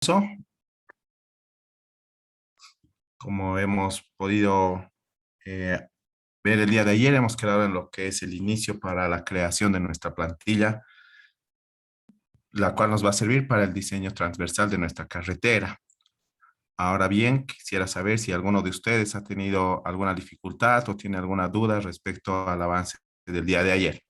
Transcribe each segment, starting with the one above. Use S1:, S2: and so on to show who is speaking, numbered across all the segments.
S1: Eso, como hemos podido eh, ver el día de ayer, hemos quedado en lo que es el inicio para la creación de nuestra plantilla, la cual nos va a servir para el diseño transversal de nuestra carretera. Ahora bien, quisiera saber si alguno de ustedes ha tenido alguna dificultad o tiene alguna duda respecto al avance del día de ayer.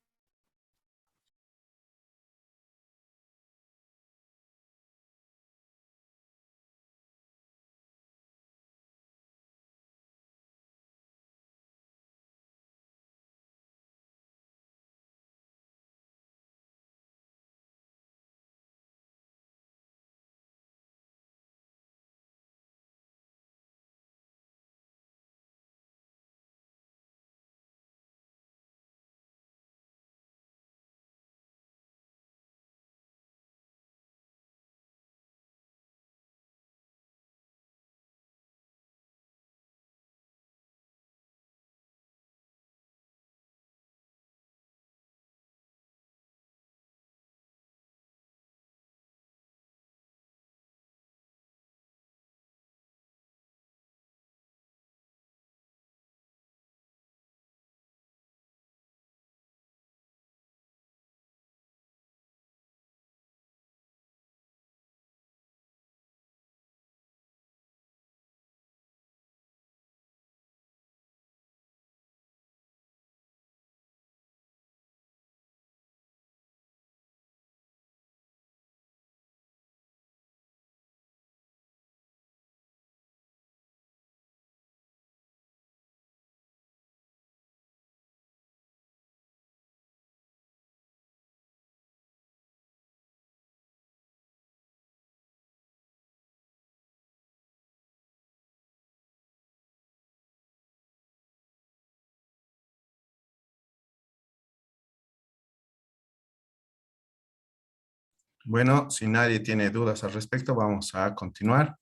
S1: Bueno, si nadie tiene dudas al respecto, vamos a continuar.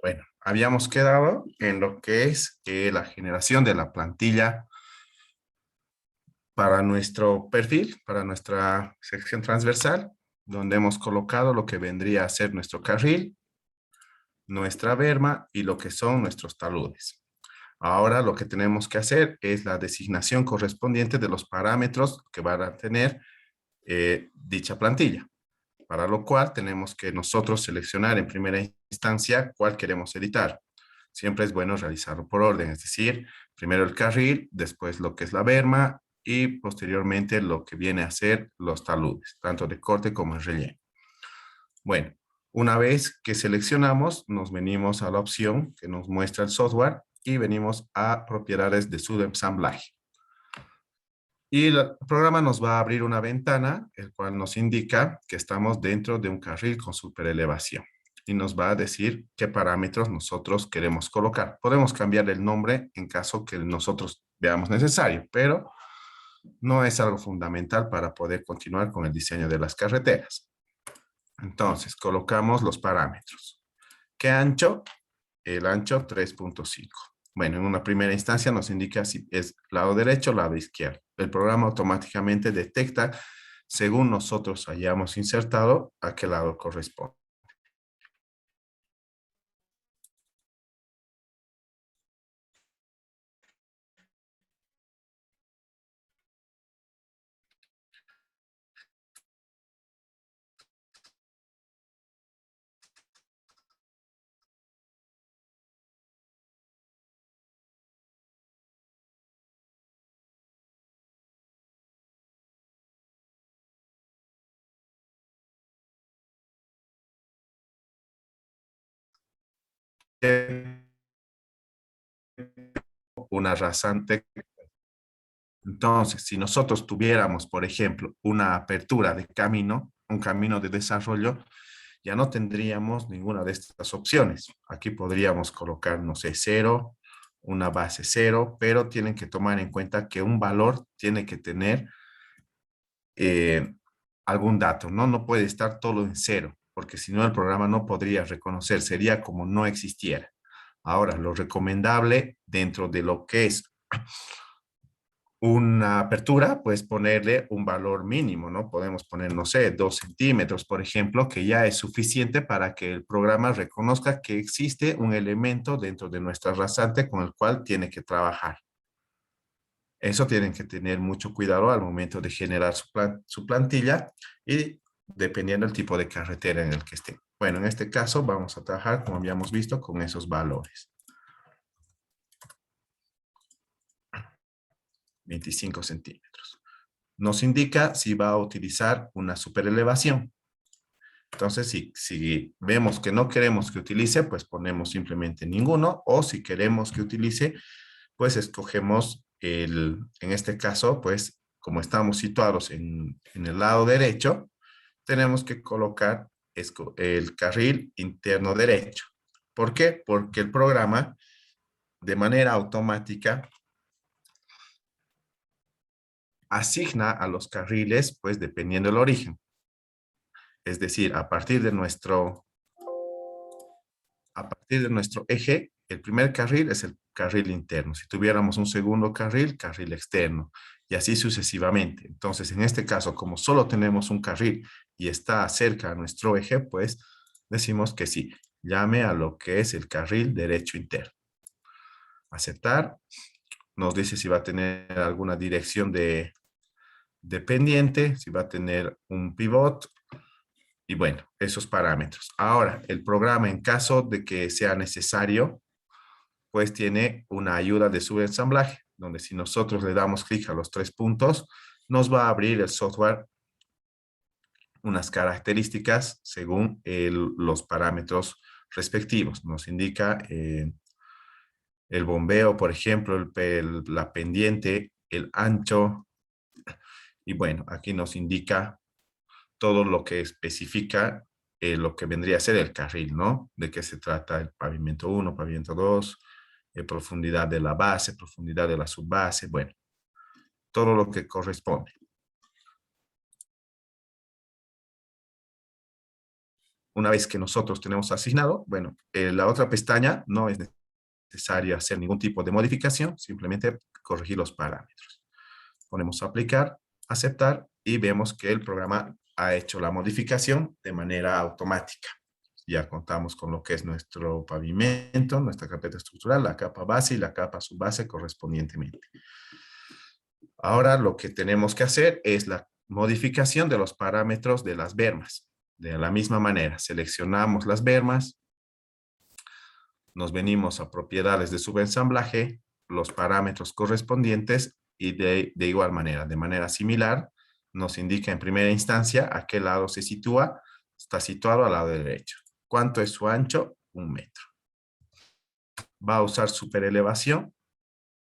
S1: Bueno, habíamos quedado en lo que es la generación de la plantilla para nuestro perfil, para nuestra sección transversal, donde hemos colocado lo que vendría a ser nuestro carril, nuestra berma y lo que son nuestros taludes. Ahora lo que tenemos que hacer es la designación correspondiente de los parámetros que van a tener dicha plantilla, para lo cual tenemos que nosotros seleccionar en primera instancia cuál queremos editar. Siempre es bueno realizarlo por orden, es decir, primero el carril, después lo que es la berma y posteriormente lo que viene a ser los taludes, tanto de corte como de relleno. Bueno, una vez que seleccionamos, nos venimos a la opción que nos muestra el software y venimos a propiedades de subensamblaje. Y el programa nos va a abrir una ventana, el cual nos indica que estamos dentro de un carril con superelevación. Y nos va a decir qué parámetros nosotros queremos colocar. Podemos cambiar el nombre en caso que nosotros veamos necesario, pero no es algo fundamental para poder continuar con el diseño de las carreteras. Entonces, colocamos los parámetros. ¿Qué ancho? El ancho 3.5. Bueno, en una primera instancia nos indica si es lado derecho o lado izquierdo. El programa automáticamente detecta, según nosotros hayamos insertado, a qué lado corresponde. Una rasante. Entonces, si nosotros tuviéramos, por ejemplo, una apertura de camino, un camino de desarrollo, ya no tendríamos ninguna de estas opciones. Aquí podríamos colocar, no sé, cero, una base cero, pero tienen que tomar en cuenta que un valor tiene que tener eh, algún dato, ¿no? No puede estar todo en cero, porque si no el programa no podría reconocer, sería como no existiera. Ahora, lo recomendable dentro de lo que es una apertura, pues ponerle un valor mínimo, ¿no? Podemos poner, no sé, 2 centímetros, por ejemplo, que ya es suficiente para que el programa reconozca que existe un elemento dentro de nuestra rasante con el cual tiene que trabajar. Eso tienen que tener mucho cuidado al momento de generar su plantilla y dependiendo del tipo de carretera en el que esté. Bueno, en este caso vamos a trabajar, como habíamos visto, con esos valores. 25 centímetros. Nos indica si va a utilizar una superelevación. Entonces, si vemos que no queremos que utilice, pues ponemos simplemente ninguno, o si queremos que utilice, pues escogemos en este caso, pues como estamos situados en el lado derecho, tenemos que colocar el carril interno derecho. ¿Por qué? Porque el programa de manera automática asigna a los carriles, pues dependiendo del origen. Es decir, a partir de nuestro eje, el primer carril es el carril interno. Si tuviéramos un segundo carril, carril externo, y así sucesivamente. Entonces, en este caso, como solo tenemos un carril y está cerca a nuestro eje, pues decimos que sí, llame a lo que es el carril derecho interno. Aceptar, nos dice si va a tener alguna dirección de pendiente, si va a tener un pivot, y bueno, esos parámetros. Ahora, el programa, en caso de que sea necesario, pues tiene una ayuda de subensamblaje, donde si nosotros le damos clic a los 3 puntos, nos va a abrir el software unas características según los parámetros respectivos. Nos indica el bombeo, por ejemplo, la pendiente, el ancho, y bueno, aquí nos indica todo lo que especifica lo que vendría a ser el carril, ¿no? De qué se trata el pavimento 1, pavimento 2, profundidad de la base, profundidad de la subbase, bueno, todo lo que corresponde. Una vez que nosotros tenemos asignado, bueno, la otra pestaña no es necesario hacer ningún tipo de modificación, simplemente corregir los parámetros. Ponemos aplicar, aceptar y vemos que el programa ha hecho la modificación de manera automática. Ya contamos con lo que es nuestro pavimento, nuestra carpeta estructural, la capa base y la capa subbase correspondientemente. Ahora lo que tenemos que hacer es la modificación de los parámetros de las bermas. De la misma manera, seleccionamos las bermas, nos venimos a propiedades de subensamblaje, los parámetros correspondientes y de igual manera, de manera similar, nos indica en primera instancia a qué lado se sitúa. Está situado al lado derecho. ¿Cuánto es su ancho? 1 metro. ¿Va a usar superelevación?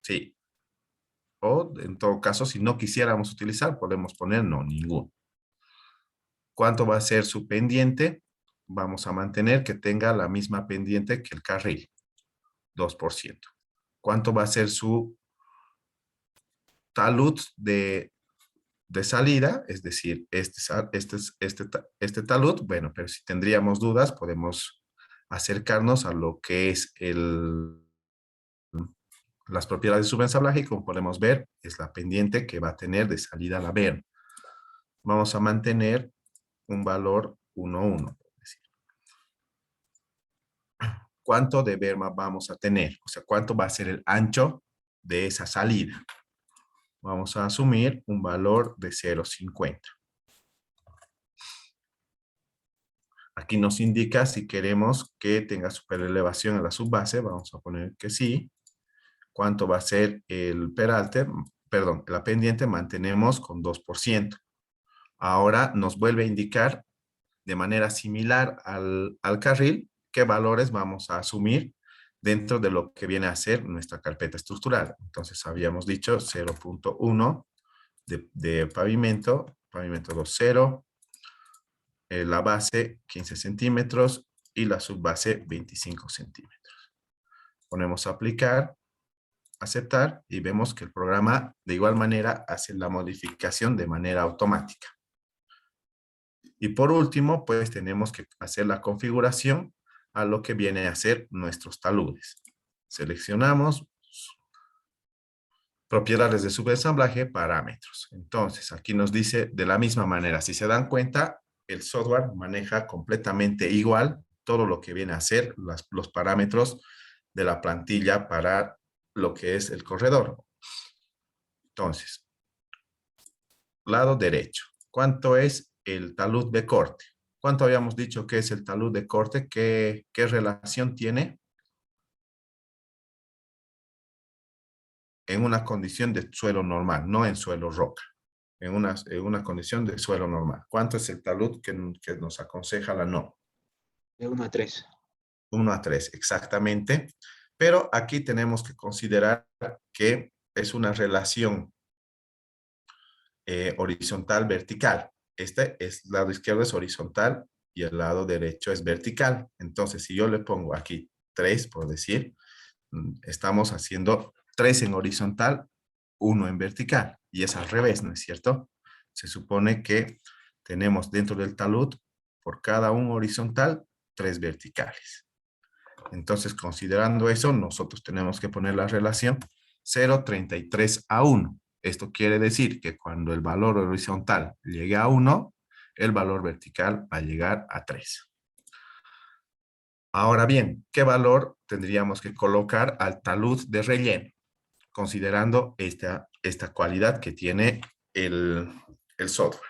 S1: Sí. O en todo caso, si no quisiéramos utilizar, podemos poner no, ninguno. ¿Cuánto va a ser su pendiente? Vamos a mantener que tenga la misma pendiente que el carril, 2%. ¿Cuánto va a ser su talud de salida? Es decir, este talud, bueno, pero si tendríamos dudas, podemos acercarnos a lo que es las propiedades de subensamblaje y como podemos ver, es la pendiente que va a tener de salida a la berma. Vamos a mantener un valor 1,1. ¿Cuánto de berma vamos a tener? O sea, ¿cuánto va a ser el ancho de esa salida? Vamos a asumir un valor de 0,50. Aquí nos indica si queremos que tenga superelevación en la subbase. Vamos a poner que sí. ¿Cuánto va a ser el peralte? Perdón, la pendiente mantenemos con 2%. Ahora nos vuelve a indicar de manera similar al carril qué valores vamos a asumir dentro de lo que viene a ser nuestra carpeta estructural. Entonces habíamos dicho 0,1 de pavimento, pavimento 2, 0, la base 15 centímetros y la subbase 25 centímetros. Ponemos aplicar, aceptar y vemos que el programa de igual manera hace la modificación de manera automática. Y por último, pues tenemos que hacer la configuración a lo que viene a ser nuestros taludes. Seleccionamos, Propiedades de subensamblaje, parámetros. Entonces, aquí nos dice de la misma manera. Si se dan cuenta, el software maneja completamente igual todo lo que viene a ser los parámetros de la plantilla para lo que es el corredor. Entonces, lado derecho. ¿Cuánto es el talud de corte? ¿Cuánto habíamos dicho que es el talud de corte? ¿Qué relación tiene en una condición de suelo normal, no en suelo roca? En una condición de suelo normal. ¿Cuánto es el talud que nos aconseja la norma?
S2: De 1 a 3.
S1: 1 a 3, exactamente. Pero aquí tenemos que considerar que es una relación horizontal-vertical. Este es, lado izquierdo es horizontal y el lado derecho es vertical. Entonces, si yo le pongo aquí 3, por decir, estamos haciendo 3 en horizontal, 1 en vertical. Y es al revés, ¿no es cierto? Se supone que tenemos dentro del talud, por cada un horizontal, 3 verticales. Entonces, considerando eso, nosotros tenemos que poner la relación 0,33 a 1. Esto quiere decir que cuando el valor horizontal llegue a 1, el valor vertical va a llegar a 3. Ahora bien, ¿qué valor tendríamos que colocar al talud de relleno? Considerando esta cualidad que tiene el software.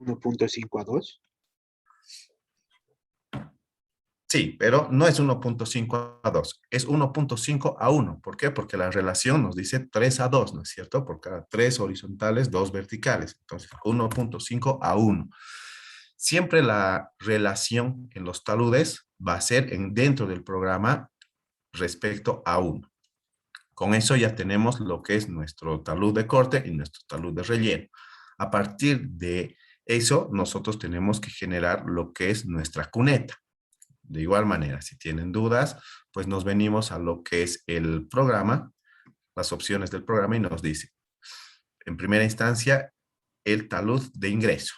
S2: 1.5 a 2.
S1: Sí, pero no es 1.5 a 2, es 1.5 a 1. ¿Por qué? Porque la relación nos dice 3 a 2, ¿no es cierto? Por cada 3 horizontales, 2 verticales. Entonces, 1.5 a 1. Siempre la relación en los taludes va a ser dentro del programa respecto a 1. Con eso ya tenemos lo que es nuestro talud de corte y nuestro talud de relleno. A partir de eso, nosotros tenemos que generar lo que es nuestra cuneta. De igual manera, si tienen dudas, pues nos venimos a lo que es el programa, las opciones del programa y nos dice, en primera instancia, el talud de ingreso.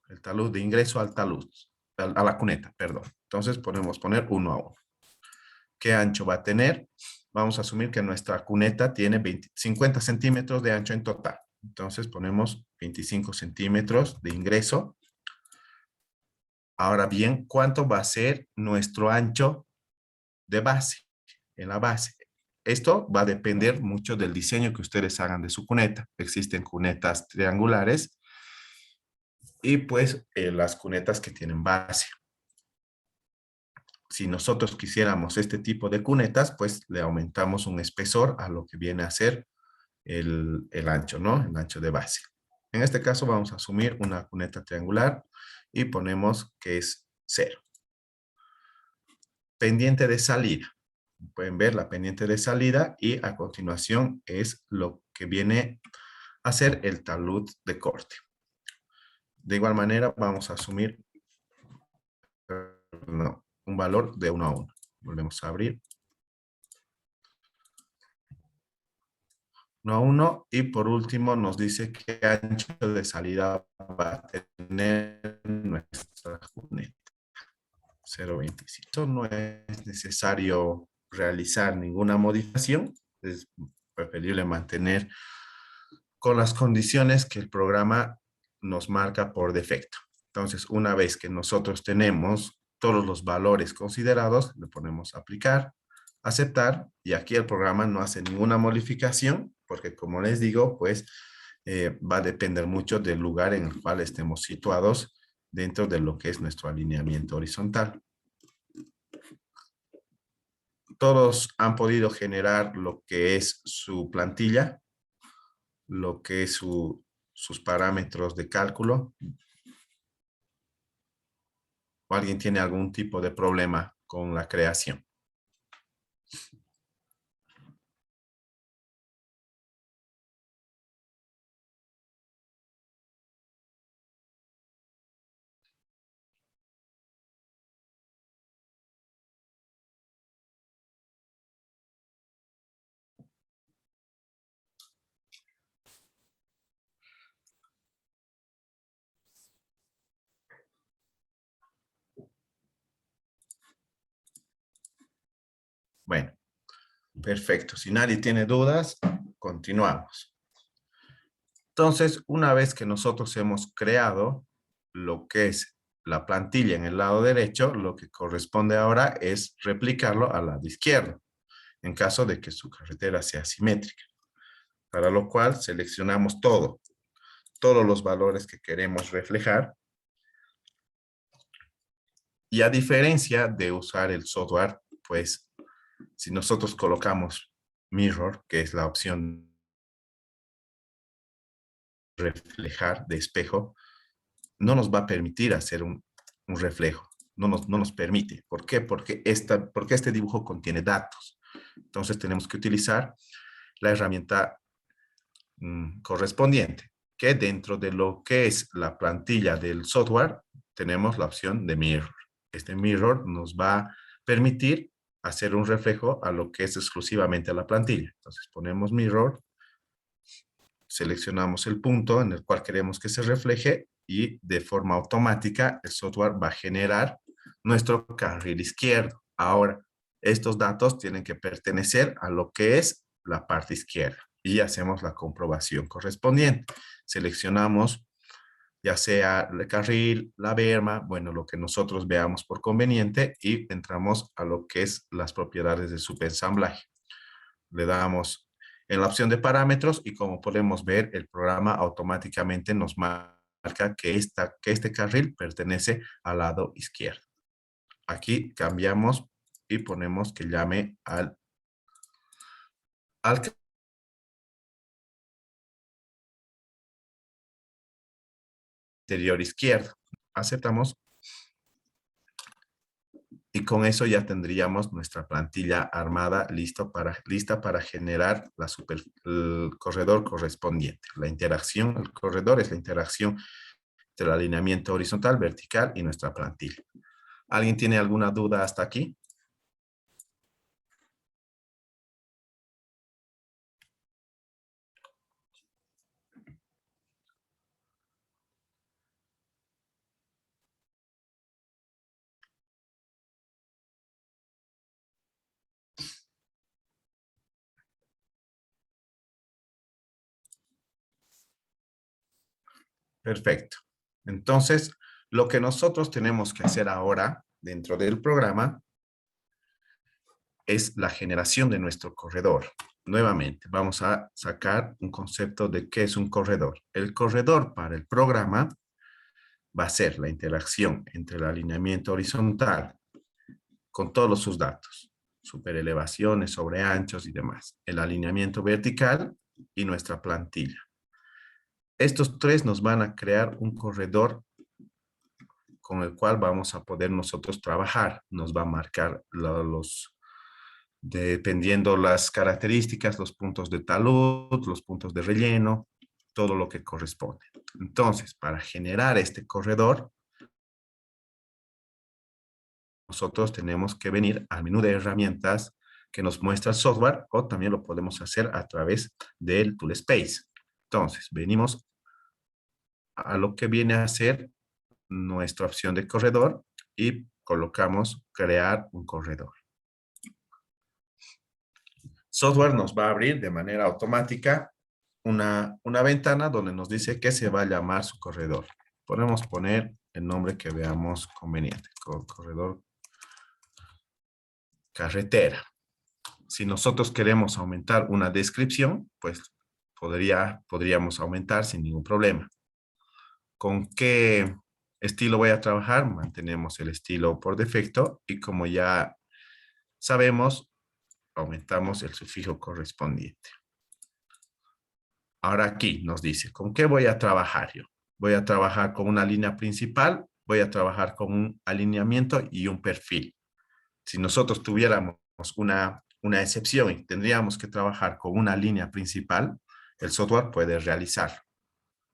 S1: El talud de ingreso al talud, a la cuneta, perdón. Entonces podemos poner 1 a 1. ¿Qué ancho va a tener? Vamos a asumir que nuestra cuneta tiene 50 centímetros de ancho en total. Entonces ponemos 25 centímetros de ingreso. Ahora bien, ¿cuánto va a ser nuestro ancho de base? En la base. Esto va a depender mucho del diseño que ustedes hagan de su cuneta. Existen cunetas triangulares y pues las cunetas que tienen base. Si nosotros quisiéramos este tipo de cunetas, pues le aumentamos un espesor a lo que viene a ser el ancho, ¿no? El ancho de base. En este caso vamos a asumir una cuneta triangular y ponemos que es 0. Pendiente de salida. Pueden ver la pendiente de salida y a continuación es lo que viene a ser el talud de corte. De igual manera vamos a asumir un valor de 1 a 1. Volvemos a abrir. 1 a 1 y por último nos dice qué ancho de salida va a tener nuestra cuneta. 0.25. Eso no es necesario realizar ninguna modificación. Es preferible mantener con las condiciones que el programa nos marca por defecto. Entonces, una vez que nosotros tenemos todos los valores considerados, le ponemos aplicar, aceptar, y aquí el programa no hace ninguna modificación, porque como les digo, pues va a depender mucho del lugar en el cual estemos situados dentro de lo que es nuestro alineamiento horizontal. Todos han podido generar lo que es su plantilla, lo que es sus parámetros de cálculo. ¿O alguien tiene algún tipo de problema con la creación? Bueno, Perfecto. Si nadie tiene dudas, continuamos. Entonces, una vez que nosotros hemos creado lo que es la plantilla en el lado derecho, lo que corresponde ahora es replicarlo al lado izquierdo, en caso de que su carretera sea simétrica. Para lo cual seleccionamos todos los valores que queremos reflejar. Y a diferencia de usar el software, pues si nosotros colocamos mirror, que es la opción de reflejar de espejo, no nos va a permitir hacer un reflejo. No nos permite. ¿Por qué? Porque este dibujo contiene datos. Entonces tenemos que utilizar la herramienta correspondiente, que dentro de lo que es la plantilla del software, tenemos la opción de mirror. Este mirror nos va a permitir hacer un reflejo a lo que es exclusivamente la plantilla. Entonces ponemos mirror, seleccionamos el punto en el cual queremos que se refleje y de forma automática el software va a generar nuestro carril izquierdo. Ahora, estos datos tienen que pertenecer a lo que es la parte izquierda y hacemos la comprobación correspondiente. Seleccionamos ya sea el carril, la berma, bueno, lo que nosotros veamos por conveniente y entramos a lo que es las propiedades de subensamblaje. Le damos en la opción de parámetros y como podemos ver, el programa automáticamente nos marca que este carril pertenece al lado izquierdo. Aquí cambiamos y ponemos que llame al interior izquierdo. Aceptamos y con eso ya tendríamos nuestra plantilla armada lista para generar el corredor correspondiente. La interacción, el corredor es la interacción entre el alineamiento horizontal, vertical y nuestra plantilla. ¿Alguien tiene alguna duda hasta aquí? Perfecto. Entonces, lo que nosotros tenemos que hacer ahora dentro del programa es la generación de nuestro corredor. Nuevamente, vamos a sacar un concepto de qué es un corredor. El corredor para el programa va a ser la interacción entre el alineamiento horizontal con todos sus datos, superelevaciones, sobreanchos y demás, el alineamiento vertical y nuestra plantilla. Estos tres nos van a crear un corredor con el cual vamos a poder nosotros trabajar. Nos va a marcar dependiendo las características, los puntos de talud, los puntos de relleno, todo lo que corresponde. Entonces, para generar este corredor, nosotros tenemos que venir al menú de herramientas que nos muestra el software o también lo podemos hacer a través del Toolspace. Entonces, venimos a lo que viene a ser nuestra opción de corredor y colocamos crear un corredor. Software nos va a abrir de manera automática una ventana donde nos dice que se va a llamar su corredor. Podemos poner el nombre que veamos conveniente, corredor carretera. Si nosotros queremos aumentar una descripción, pues podríamos aumentar sin ningún problema. ¿Con qué estilo voy a trabajar? Mantenemos el estilo por defecto y como ya sabemos, aumentamos el sufijo correspondiente. Ahora aquí nos dice, ¿con qué voy a trabajar yo? Voy a trabajar con una línea principal, voy a trabajar con un alineamiento y un perfil. Si nosotros tuviéramos una excepción y tendríamos que trabajar con una línea principal, el software puede realizarlo.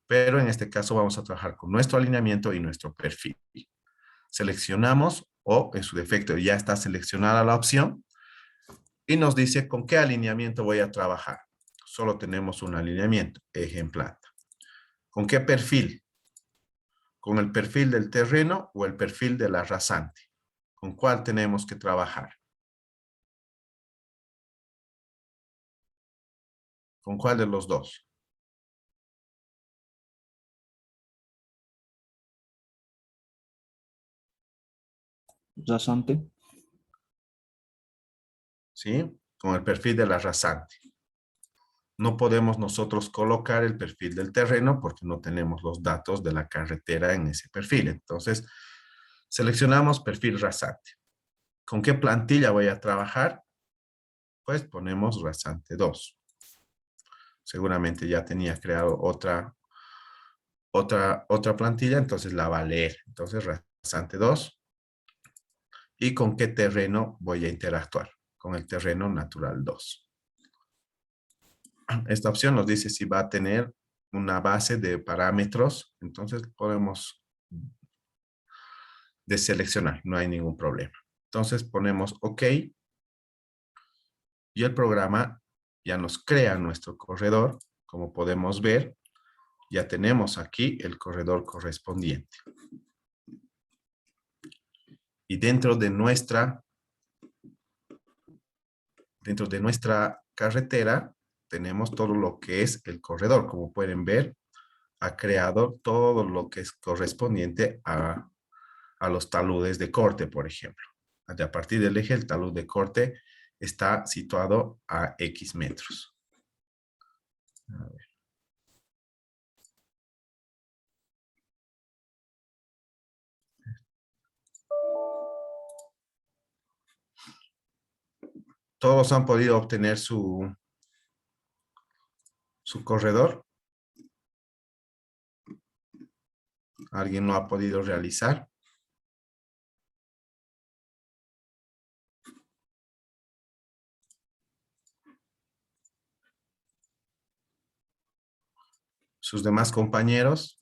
S1: Pero en este caso vamos a trabajar con nuestro alineamiento y nuestro perfil. Seleccionamos o en su defecto ya está seleccionada la opción y nos dice con qué alineamiento voy a trabajar. Solo tenemos un alineamiento, eje en planta. ¿Con qué perfil? ¿Con el perfil del terreno o el perfil de la rasante? ¿Con cuál tenemos que trabajar? ¿Con cuál de los dos?
S3: Rasante.
S1: ¿Sí? Con el perfil de la rasante. No podemos nosotros colocar el perfil del terreno porque no tenemos los datos de la carretera en ese perfil. Entonces, seleccionamos perfil rasante. ¿Con qué plantilla voy a trabajar? Pues ponemos rasante 2. Seguramente ya tenía creado otra plantilla, entonces la va a leer. Entonces, rasante 2. ¿Y con qué terreno voy a interactuar? Con el terreno natural 2. Esta opción nos dice si va a tener una base de parámetros, entonces podemos deseleccionar, no hay ningún problema. Entonces ponemos OK y el programa ya nos crea nuestro corredor. Como podemos ver, ya tenemos aquí el corredor correspondiente. Y dentro de nuestra carretera tenemos todo lo que es el corredor. Como pueden ver, ha creado todo lo que es correspondiente a los taludes de corte, por ejemplo. A partir del eje, el talud de corte está situado a X metros. A ver. Todos han podido obtener su corredor. ¿Alguien lo ha podido realizar? ¿Sus demás compañeros?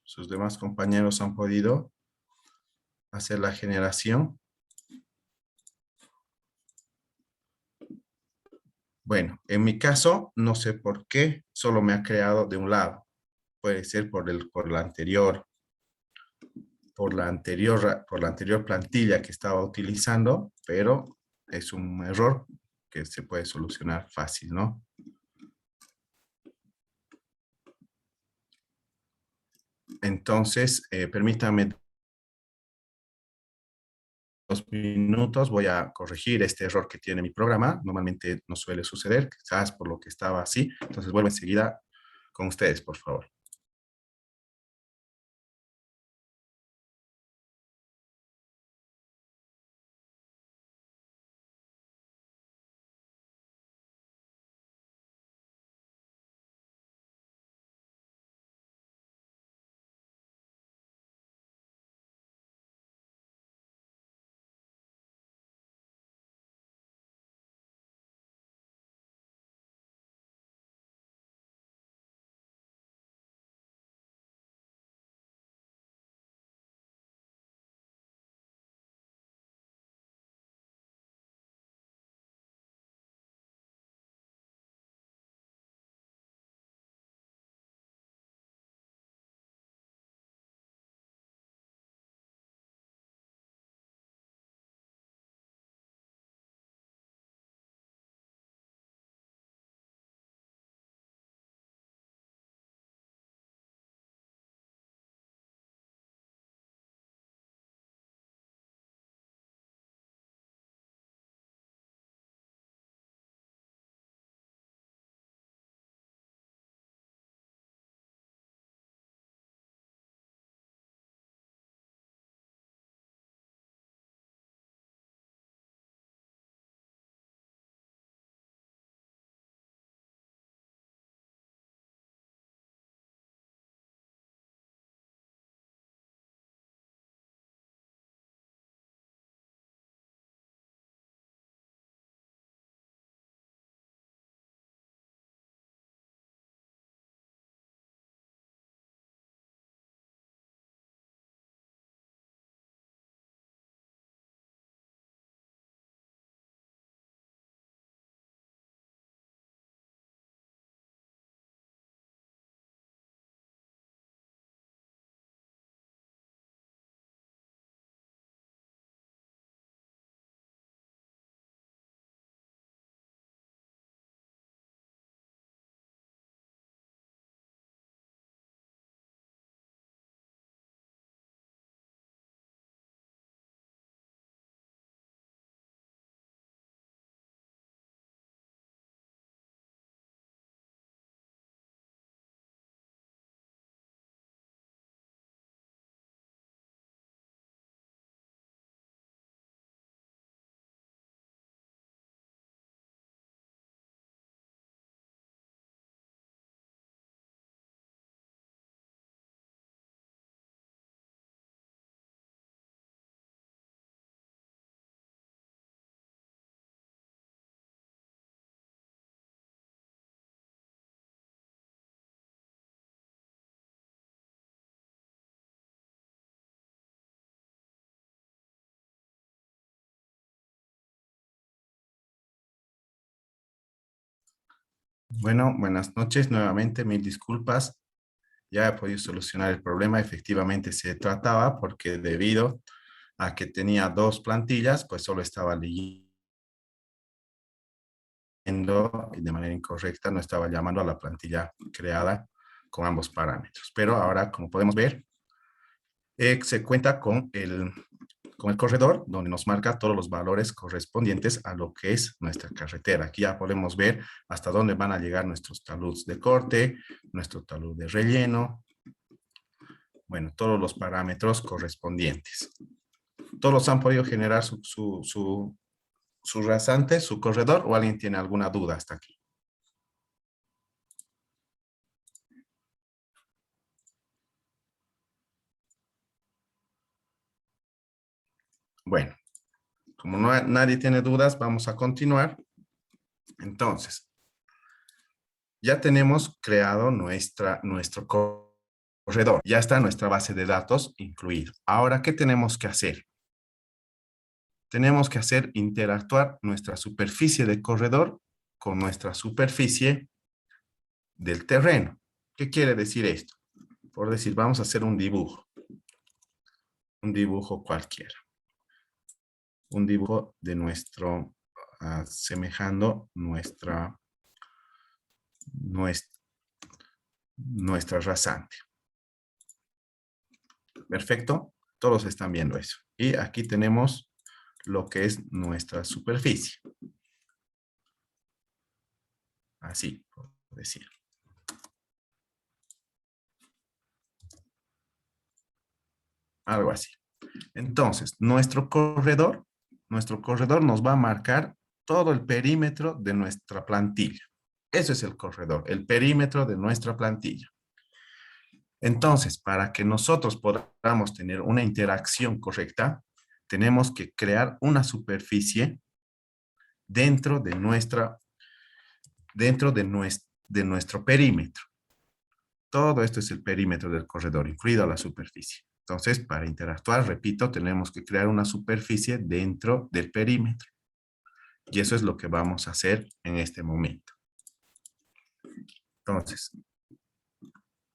S1: ¿Sus demás compañeros han podido hacer la generación? Bueno, en mi caso, no sé por qué, solo me ha creado de un lado. Puede ser por la anterior plantilla que estaba utilizando, pero es un error que se puede solucionar fácil, ¿no? Entonces, permítame 2 minutos, voy a corregir este error que tiene mi programa. Normalmente no suele suceder, quizás por lo que estaba así. Entonces vuelvo enseguida con ustedes, por favor. Bueno, buenas noches nuevamente, mil disculpas. Ya he podido solucionar el problema. Efectivamente se trataba porque debido a que tenía dos plantillas, pues solo estaba leyendo y de manera incorrecta no estaba llamando a la plantilla creada con ambos parámetros. Pero ahora, como podemos ver, se cuenta con el corredor donde nos marca todos los valores correspondientes a lo que es nuestra carretera. Aquí ya podemos ver hasta dónde van a llegar nuestros taludes de corte, nuestro talud de relleno, bueno, todos los parámetros correspondientes. ¿Todos han podido generar su rasante, su corredor, o alguien tiene alguna duda hasta aquí? Bueno, como nadie tiene dudas, vamos a continuar. Entonces, ya tenemos creado nuestro corredor. Ya está nuestra base de datos incluido. Ahora, ¿qué tenemos que hacer? Tenemos que hacer interactuar nuestra superficie de corredor con nuestra superficie del terreno. ¿Qué quiere decir esto? Por decir, vamos a hacer un dibujo cualquiera. Un dibujo de asemejando nuestra rasante. Perfecto, todos están viendo eso. Y aquí tenemos lo que es nuestra superficie. Así, por decir. Algo así. Entonces, nuestro corredor nos va a marcar todo el perímetro de nuestra plantilla. Eso es el corredor, el perímetro de nuestra plantilla. Entonces, para que nosotros podamos tener una interacción correcta, tenemos que crear una superficie dentro de nuestro perímetro. Todo esto es el perímetro del corredor, incluido la superficie. Entonces, para interactuar, repito, tenemos que crear una superficie dentro del perímetro. Y eso es lo que vamos a hacer en este momento. Entonces,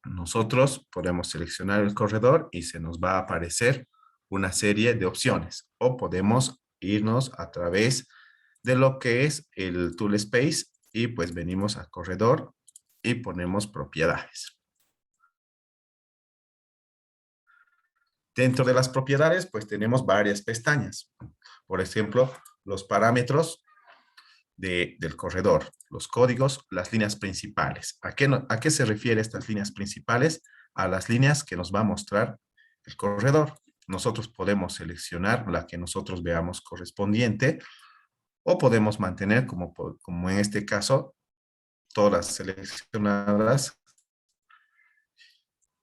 S1: nosotros podemos seleccionar el corredor y se nos va a aparecer una serie de opciones. O podemos irnos a través de lo que es el Tool Space y pues venimos a corredor y ponemos propiedades. Dentro de las propiedades, pues tenemos varias pestañas. Por ejemplo, los parámetros del corredor, los códigos, las líneas principales. ¿A qué se refiere estas líneas principales? A las líneas que nos va a mostrar el corredor. Nosotros podemos seleccionar la que nosotros veamos correspondiente o podemos mantener, como en este caso, todas seleccionadas,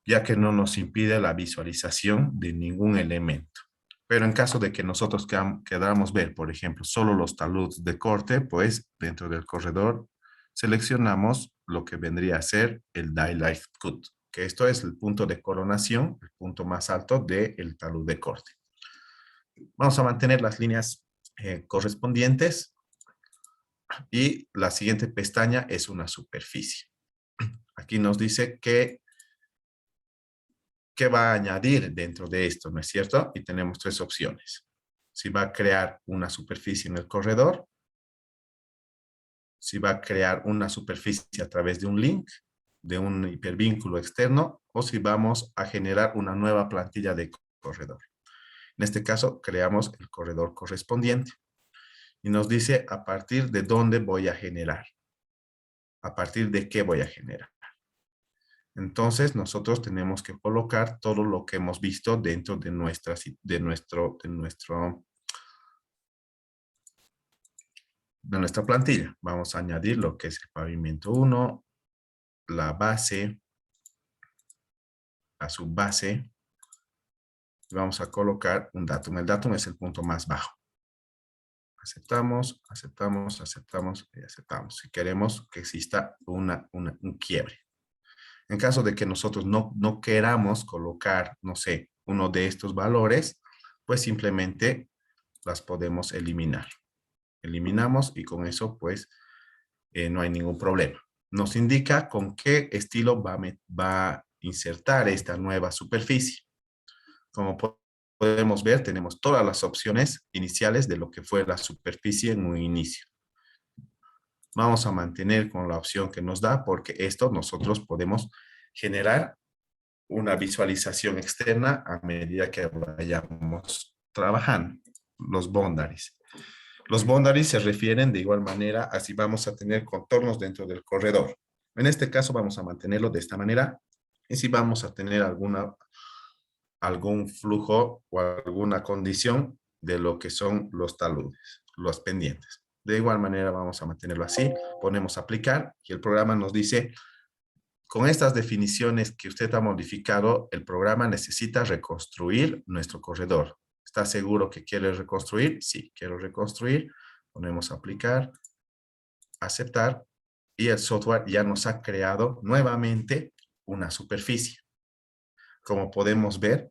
S1: ya que no nos impide la visualización de ningún elemento. Pero en caso de que nosotros queramos ver, por ejemplo, solo los taludes de corte, pues dentro del corredor seleccionamos lo que vendría a ser el Die Life Cut, que esto es el punto de coronación, el punto más alto del talud de corte. Vamos a mantener las líneas correspondientes y la siguiente pestaña es una superficie. Aquí nos dice qué va a añadir dentro de esto, ¿no es cierto? Y tenemos tres opciones. Si va a crear una superficie en el corredor, si va a crear una superficie a través de un link, de un hipervínculo externo, o si vamos a generar una nueva plantilla de corredor. En este caso, creamos el corredor correspondiente. Y nos dice a partir de dónde voy a generar. A partir de qué voy a generar. Entonces, nosotros tenemos que colocar todo lo que hemos visto dentro de nuestra plantilla. Vamos a añadir lo que es el pavimento 1, la base, la subbase. Vamos a colocar un datum. El datum es el punto más bajo. Aceptamos, aceptamos, aceptamos y aceptamos. Si queremos que exista un quiebre. En caso de que nosotros no queramos colocar, no sé, uno de estos valores, pues simplemente las podemos eliminar. Eliminamos y con eso pues no hay ningún problema. nos indica con qué estilo va a insertar esta nueva superficie. Como podemos ver, tenemos todas las opciones iniciales de lo que fue la superficie en un inicio. Vamos a mantener con la opción que nos da, porque esto nosotros podemos generar una visualización externa a medida que vayamos trabajando. Los boundaries. Los boundaries se refieren de igual manera a si vamos a tener contornos dentro del corredor. En este caso vamos a mantenerlo de esta manera, y si vamos a tener algún flujo o alguna condición de lo que son los taludes, los pendientes. De igual manera vamos a mantenerlo así, ponemos aplicar y el programa nos dice, con estas definiciones que usted ha modificado, el programa necesita reconstruir nuestro corredor. ¿Está seguro que quiere reconstruir? Sí, quiero reconstruir. Ponemos aplicar, aceptar y el software ya nos ha creado nuevamente una superficie. Como podemos ver,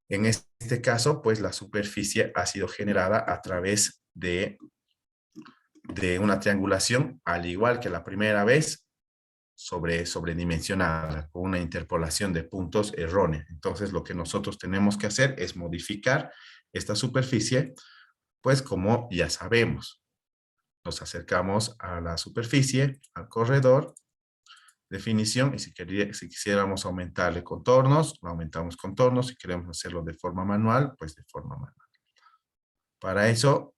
S1: en este caso, pues la superficie ha sido generada a través de una triangulación, al igual que la primera vez, sobredimensionada, con una interpolación de puntos errónea. Entonces, lo que nosotros tenemos que hacer es modificar esta superficie, pues como ya sabemos, nos acercamos a la superficie, al corredor, definición, y si quisiéramos aumentarle contornos, lo aumentamos contornos. Si queremos hacerlo de forma manual, pues de forma manual. Para eso,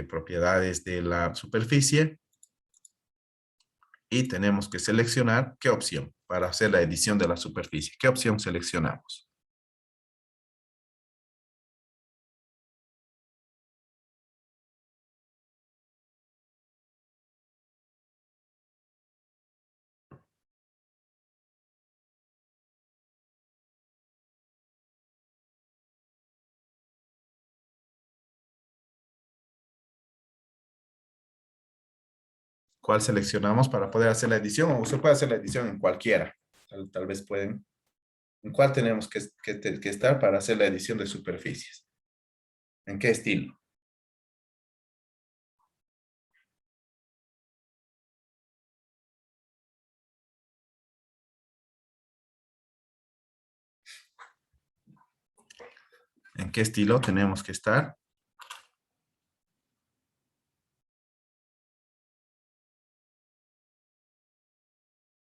S1: propiedades de la superficie, y tenemos que seleccionar qué opción para hacer la edición de la superficie. ¿Qué opción seleccionamos? ¿Cuál seleccionamos para poder hacer la edición? O usted puede hacer la edición en cualquiera. Tal vez pueden. ¿En cuál tenemos que estar para hacer la edición de superficies? ¿En qué estilo? ¿En qué estilo tenemos que estar?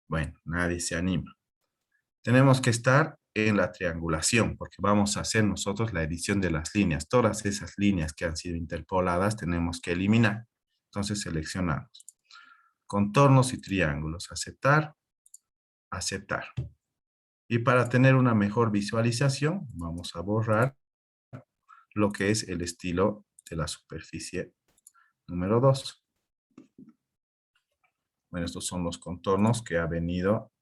S1: Bueno, nadie se anima. Tenemos que estar en la triangulación, porque vamos a hacer nosotros la edición de las líneas. Todas esas líneas que han sido interpoladas tenemos que eliminar. Entonces seleccionamos contornos y triángulos. Aceptar, aceptar. Y para tener una mejor visualización, vamos a borrar lo que es el estilo de la superficie número 2. Bueno, estos son los contornos que ha venido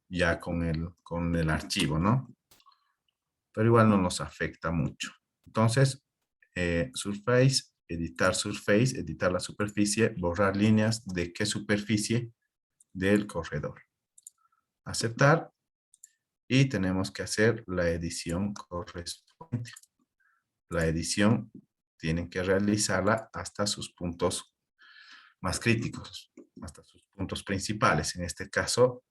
S1: ya con el archivo, ¿no? Pero igual no nos afecta mucho. Entonces, Surface, editar la superficie, borrar líneas de qué superficie del corredor. Aceptar, y tenemos que hacer la edición correspondiente. La edición tienen que realizarla hasta sus puntos más críticos, hasta sus puntos principales. En este caso,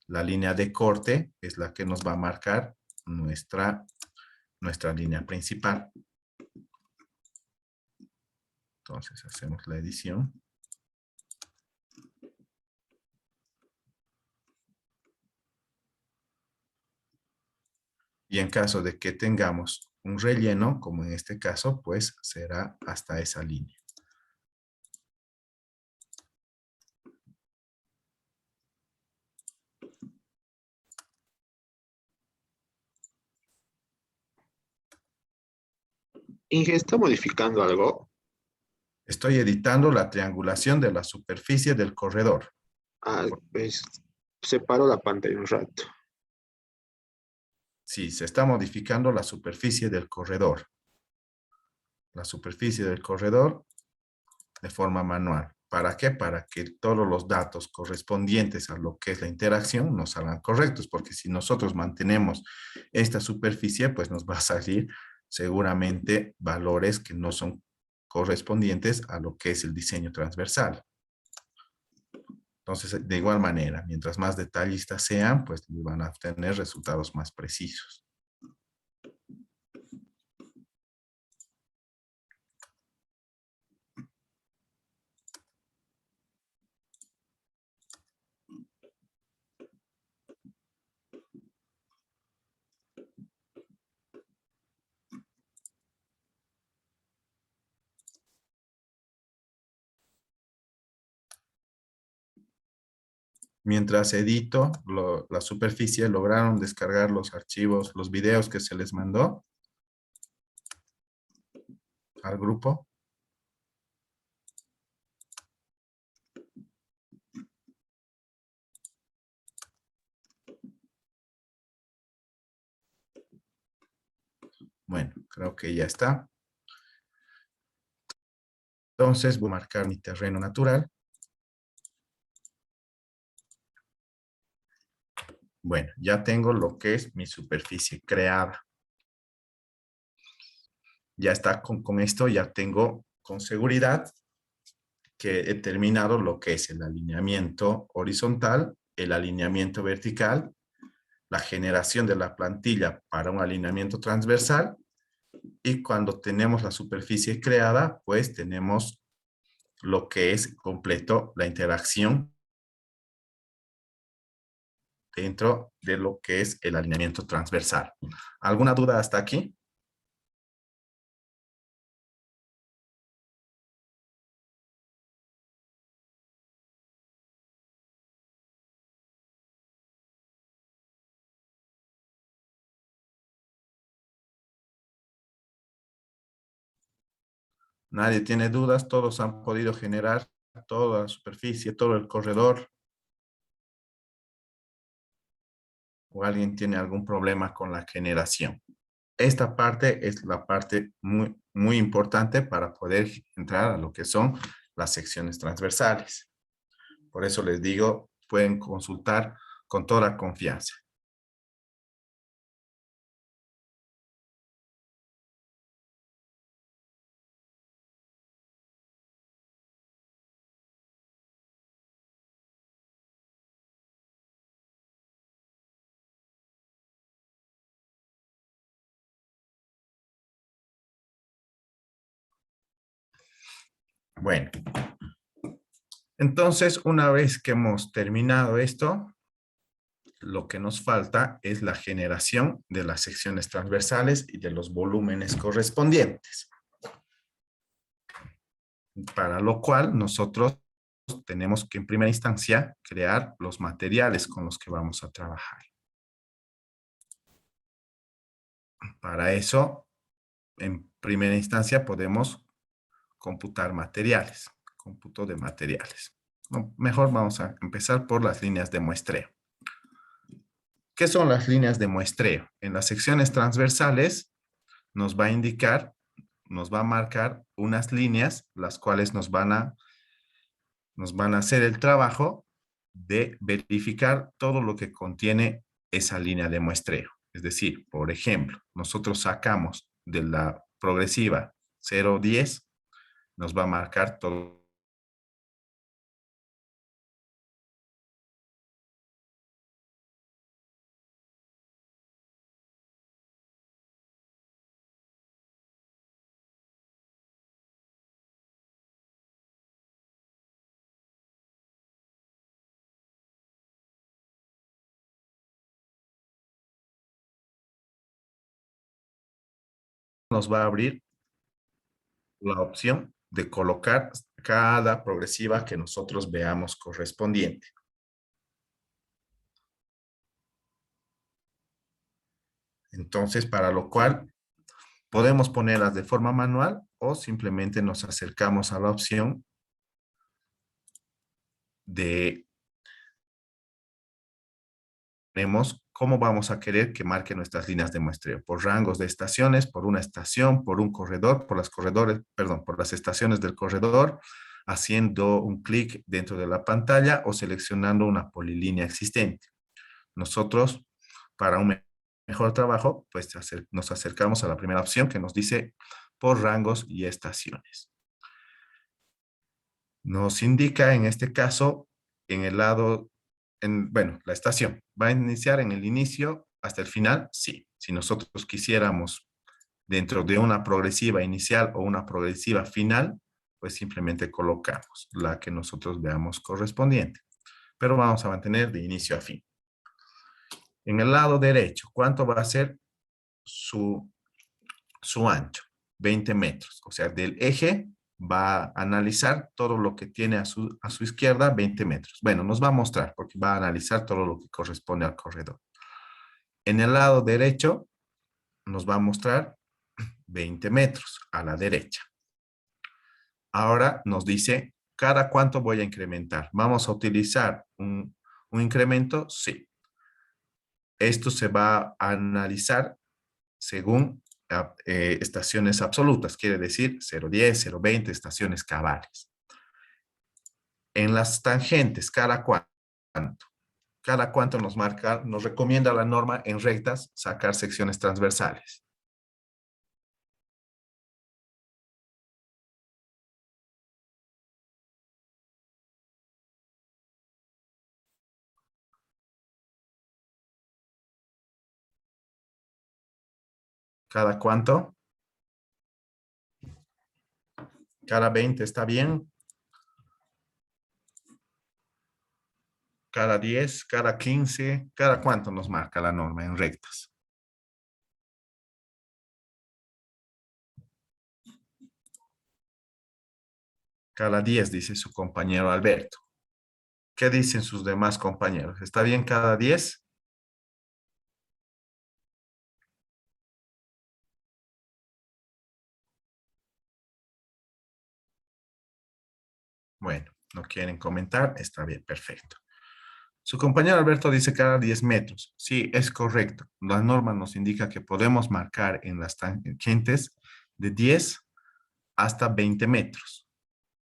S1: la línea de corte es la que nos va a marcar nuestra línea principal. Entonces hacemos la edición. Y en caso de que tengamos un relleno, como en este caso, pues será hasta esa línea.
S2: Inge, ¿está modificando algo?
S1: Estoy editando la triangulación de la superficie del corredor.
S2: Ah, pues separo la pantalla un rato.
S1: Sí, se está modificando la superficie del corredor. La superficie del corredor de forma manual. ¿Para qué? Para que todos los datos correspondientes a lo que es la interacción nos salgan correctos, porque si nosotros mantenemos esta superficie, pues nos va a salir seguramente valores que no son correspondientes a lo que es el diseño transversal. Entonces, de igual manera, mientras más detallistas sean, pues van a obtener resultados más precisos. Mientras edito la superficie, lograron descargar los archivos, los videos que se les mandó al grupo. Bueno, creo que ya está. Entonces voy a marcar mi terreno natural. Bueno, ya tengo lo que es mi superficie creada. Ya está, con esto ya tengo con seguridad que he terminado lo que es el alineamiento horizontal, el alineamiento vertical, la generación de la plantilla para un alineamiento transversal, y cuando tenemos la superficie creada, pues tenemos lo que es completo la interacción dentro de lo que es el alineamiento transversal. ¿Alguna duda hasta aquí? Nadie tiene dudas, todos han podido generar toda la superficie, todo el corredor. ¿O alguien tiene algún problema con la generación? Esta parte es la parte muy importante para poder entrar a lo que son las secciones transversales. Por eso les digo, pueden consultar con toda confianza. Bueno, entonces una vez que hemos terminado esto, lo que nos falta es la generación de las secciones transversales y de los volúmenes correspondientes. Para lo cual nosotros tenemos que en primera instancia crear los materiales con los que vamos a trabajar. Para eso, en primera instancia podemos computar materiales, cómputo de materiales. No, mejor vamos a empezar por las líneas de muestreo. ¿Qué son las líneas de muestreo? En las secciones transversales nos va a indicar, nos va a marcar unas líneas, las cuales nos van a hacer el trabajo de verificar todo lo que contiene esa línea de muestreo. Es decir, por ejemplo, nosotros sacamos de la progresiva 0,10, nos va a marcar todo. Nos va a abrir la opción de colocar cada progresiva que nosotros veamos correspondiente. Entonces, para lo cual podemos ponerlas de forma manual o simplemente nos acercamos a la opción de tenemos cómo vamos a querer que marque nuestras líneas de muestreo, por rangos de estaciones, por una estación, por un corredor, por por las estaciones del corredor, haciendo un clic dentro de la pantalla o seleccionando una polilínea existente. Nosotros, para un mejor trabajo, pues nos acercamos a la primera opción que nos dice por rangos y estaciones. Nos indica en este caso, en el lado, bueno, la estación. ¿Va a iniciar en el inicio hasta el final? Sí. Si nosotros quisiéramos dentro de una progresiva inicial o una progresiva final, pues simplemente colocamos la que nosotros veamos correspondiente. Pero vamos a mantener de inicio a fin. En el lado derecho, ¿cuánto va a ser su ancho? 20 metros. O sea, del eje va a analizar todo lo que tiene a su izquierda, 20 metros. Bueno, nos va a mostrar porque va a analizar todo lo que corresponde al corredor. En el lado derecho nos va a mostrar 20 metros a la derecha. Ahora nos dice, ¿cada cuánto voy a incrementar? ¿Vamos a utilizar un incremento? Sí. Esto se va a analizar según estaciones absolutas, quiere decir 0,10, 0,20, estaciones cabales. En las tangentes, cada cuánto nos marca, nos recomienda la norma en rectas sacar secciones transversales. ¿Cada cuánto? ¿Cada 20 está bien? ¿Cada 10? ¿Cada 15? ¿Cada cuánto nos marca la norma en rectas? Cada 10, dice su compañero Alberto. ¿Qué dicen sus demás compañeros? ¿Está bien cada 10? Bueno, no quieren comentar, está bien, perfecto. Su compañero Alberto dice cada 10 metros. Sí, es correcto. La norma nos indica que podemos marcar en las tangentes de 10 hasta 20 metros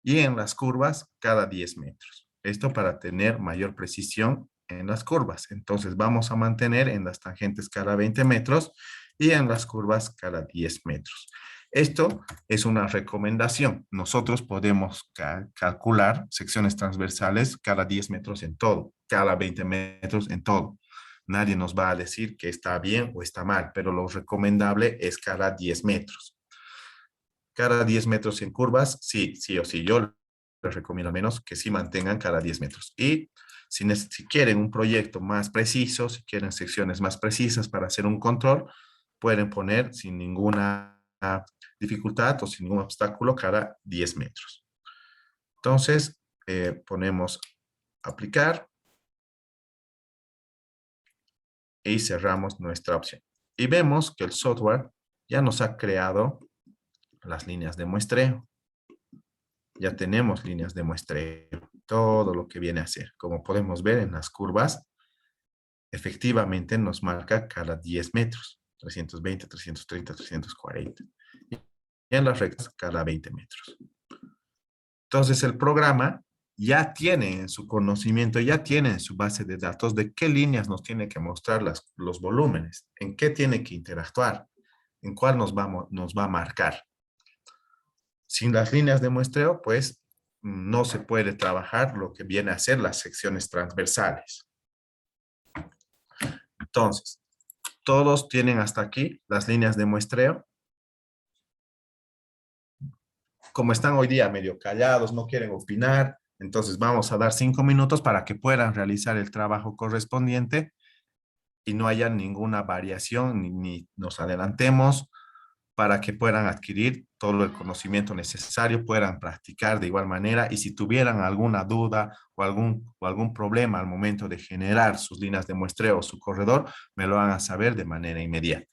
S1: y en las curvas cada 10 metros. Esto para tener mayor precisión en las curvas. Entonces vamos a mantener en las tangentes cada 20 metros y en las curvas cada 10 metros. Esto es una recomendación. Nosotros podemos calcular secciones transversales cada 10 metros en todo, cada 20 metros en todo. Nadie nos va a decir que está bien o está mal, pero lo recomendable es cada 10 metros. Cada 10 metros en curvas, sí, sí o sí. Yo les recomiendo al menos que sí mantengan cada 10 metros. Y si quieren un proyecto más preciso, si quieren secciones más precisas para hacer un control, pueden poner sin ninguna dificultad o sin ningún obstáculo cada 10 metros. Entonces, ponemos aplicar y cerramos nuestra opción. Y vemos que el software ya nos ha creado las líneas de muestreo. Ya tenemos líneas de muestreo, todo lo que viene a ser. Como podemos ver en las curvas, efectivamente nos marca cada 10 metros, 320, 330, 340. Y en las rectas, cada 20 metros. Entonces, el programa ya tiene en su conocimiento, ya tiene en su base de datos de qué líneas nos tiene que mostrar los volúmenes, en qué tiene que interactuar, en cuál nos va a marcar. Sin las líneas de muestreo, pues no se puede trabajar lo que viene a ser las secciones transversales. Entonces, todos tienen hasta aquí las líneas de muestreo. Como están hoy día medio callados, no quieren opinar, entonces vamos a dar 5 minutos para que puedan realizar el trabajo correspondiente y no haya ninguna variación ni nos adelantemos para que puedan adquirir todo el conocimiento necesario, puedan practicar de igual manera y si tuvieran alguna duda o algún problema al momento de generar sus líneas de muestreo o su corredor, me lo hagan saber de manera inmediata.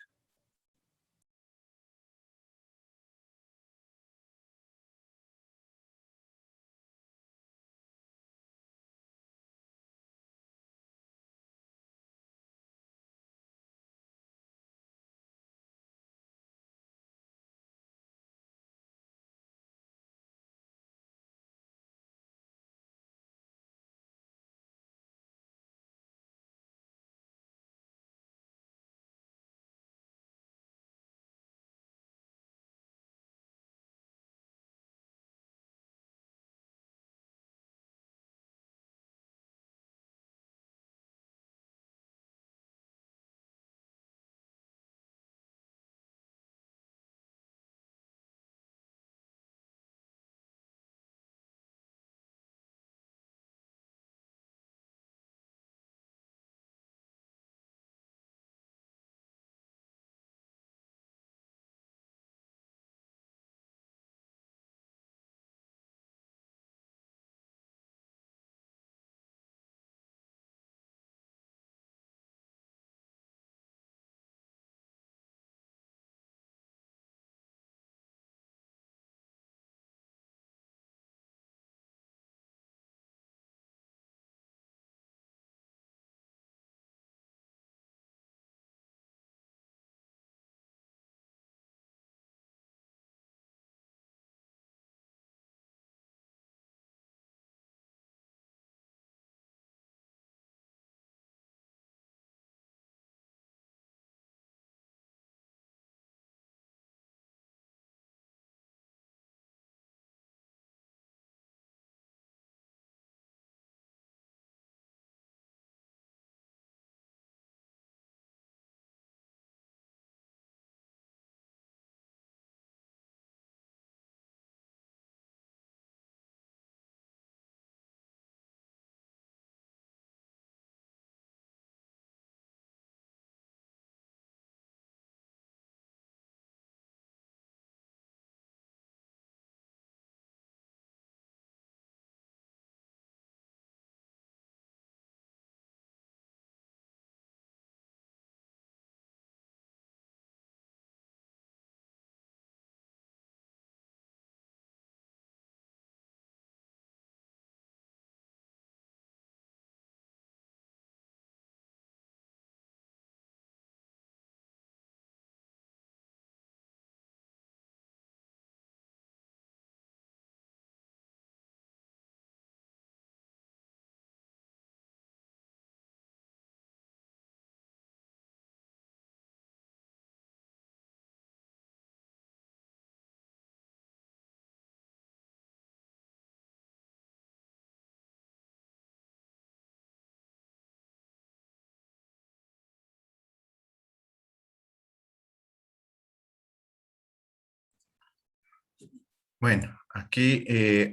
S1: Bueno, aquí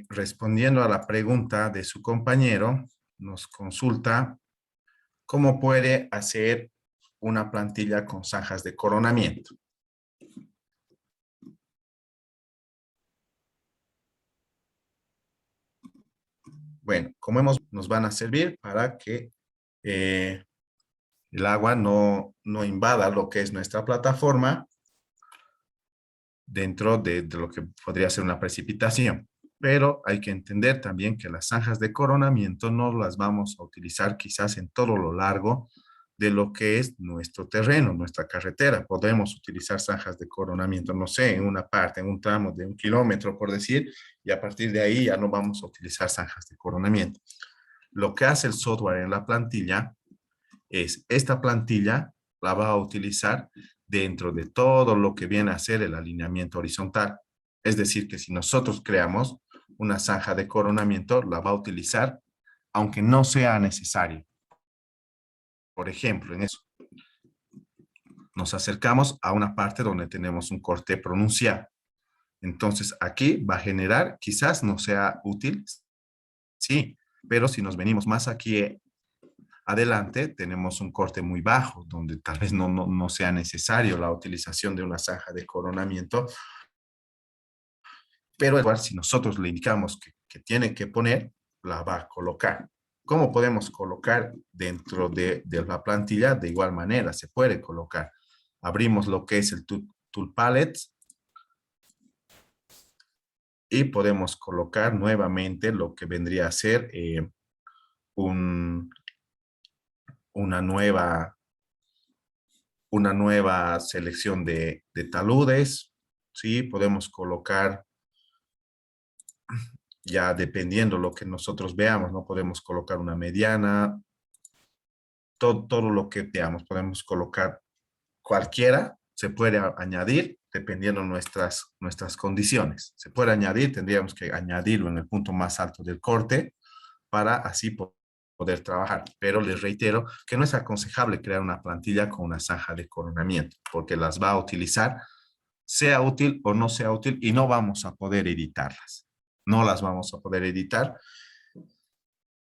S1: respondiendo a la pregunta de su compañero, nos consulta cómo puede hacer una plantilla con zanjas de coronamiento. Bueno, como nos van a servir para que el agua no invada lo que es nuestra plataforma dentro de lo que podría ser una precipitación. Pero hay que entender también que las zanjas de coronamiento no las vamos a utilizar quizás en todo lo largo de lo que es nuestro terreno, nuestra carretera. Podemos utilizar zanjas de coronamiento, no sé, en una parte, en un tramo de 1 kilómetro, por decir, y a partir de ahí ya no vamos a utilizar zanjas de coronamiento. Lo que hace el software en la plantilla es esta plantilla la va a utilizar dentro de todo lo que viene a ser el alineamiento horizontal. Es decir, que si nosotros creamos una zanja de coronamiento, la va a utilizar aunque no sea necesario. Por ejemplo, en eso nos acercamos a una parte donde tenemos un corte pronunciado. Entonces aquí va a generar, quizás no sea útil, sí, pero si nos venimos más aquí adelante, tenemos un corte muy bajo, donde tal vez no sea necesario la utilización de una zanja de coronamiento, pero igual si nosotros le indicamos que tiene que poner, la va a colocar. ¿Cómo podemos colocar dentro de la plantilla? De igual manera, se puede colocar. Abrimos lo que es el Tool Palette y podemos colocar nuevamente lo que vendría a ser un, una nueva selección de taludes, ¿sí? Podemos colocar, ya dependiendo lo que nosotros veamos, ¿no? Podemos colocar una mediana, todo lo que veamos, podemos colocar cualquiera, se puede añadir dependiendo nuestras condiciones. Se puede añadir, tendríamos que añadirlo en el punto más alto del corte para así poder trabajar. Pero les reitero que no es aconsejable crear una plantilla con una zanja de coronamiento, porque las va a utilizar, sea útil o no sea útil, y no vamos a poder editarlas. No las vamos a poder editar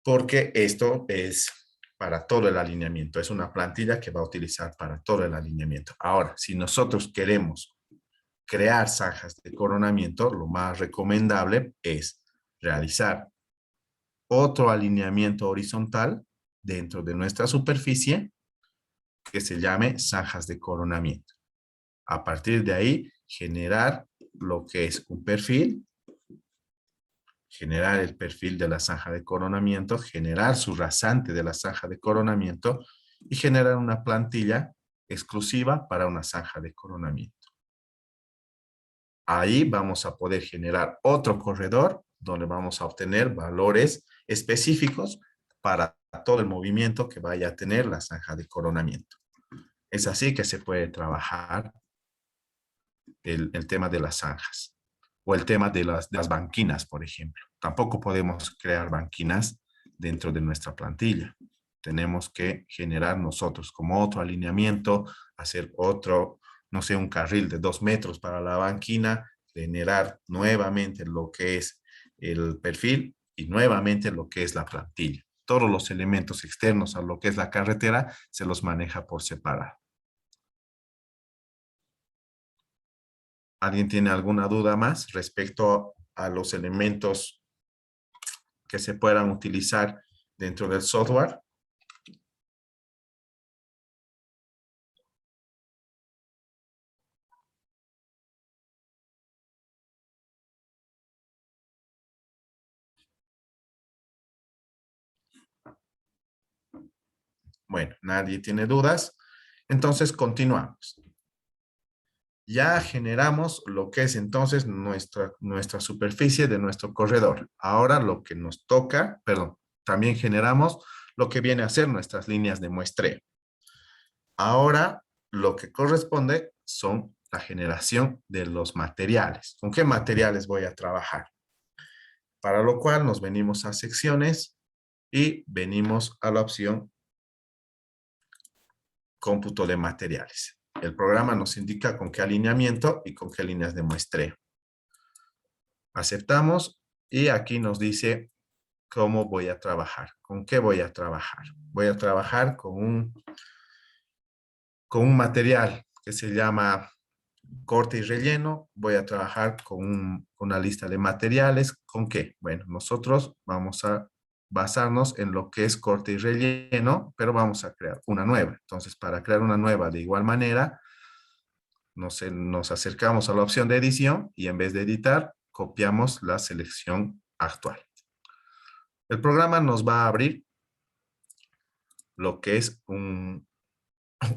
S1: porque esto es para todo el alineamiento. Es una plantilla que va a utilizar para todo el alineamiento. Ahora, si nosotros queremos crear zanjas de coronamiento, lo más recomendable es realizar otro alineamiento horizontal dentro de nuestra superficie que se llame zanjas de coronamiento. A partir de ahí, generar lo que es un perfil, generar el perfil de la zanja de coronamiento, generar su rasante de la zanja de coronamiento y generar una plantilla exclusiva para una zanja de coronamiento. Ahí vamos a poder generar otro corredor donde vamos a obtener valores específicos para todo el movimiento que vaya a tener la zanja de coronamiento. Es así que se puede trabajar el tema de las zanjas o el tema de las banquinas, por ejemplo. Tampoco podemos crear banquinas dentro de nuestra plantilla. Tenemos que generar nosotros como otro alineamiento, hacer otro, no sé, un carril de 2 metros para la banquina, generar nuevamente lo que es el perfil y nuevamente lo que es la plantilla. Todos los elementos externos a lo que es la carretera se los maneja por separado. ¿Alguien tiene alguna duda más respecto a los elementos que se puedan utilizar dentro del software? Bueno, nadie tiene dudas. Entonces, continuamos. Ya generamos lo que es entonces nuestra superficie de nuestro corredor. Ahora lo que nos toca, perdón, también generamos lo que viene a ser nuestras líneas de muestreo. Ahora lo que corresponde son la generación de los materiales. ¿Con qué materiales voy a trabajar? Para lo cual nos venimos a secciones y venimos a la opción cómputo de materiales. El programa nos indica con qué alineamiento y con qué líneas de muestreo. Aceptamos y aquí nos dice cómo voy a trabajar. ¿Con qué voy a trabajar? Voy a trabajar con un material que se llama corte y relleno. Voy a trabajar con una lista de materiales. ¿Con qué? Bueno, nosotros vamos a basarnos en lo que es corte y relleno, pero vamos a crear una nueva. Entonces, para crear una nueva de igual manera, nos acercamos a la opción de edición y en vez de editar, copiamos la selección actual. El programa nos va a abrir lo que es un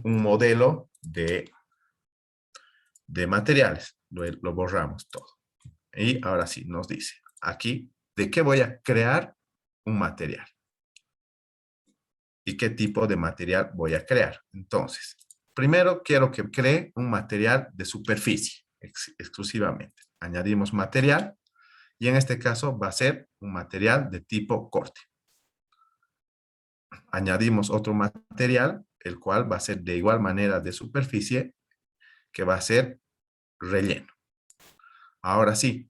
S1: modelo de materiales. Lo borramos todo. Y ahora sí, nos dice aquí de qué voy a crear un material. Y qué tipo de material voy a crear. Entonces, primero quiero que cree un material de superficie exclusivamente. Añadimos material y en este caso va a ser un material de tipo corte. Añadimos otro material, el cual va a ser de igual manera de superficie, que va a ser relleno. Ahora sí,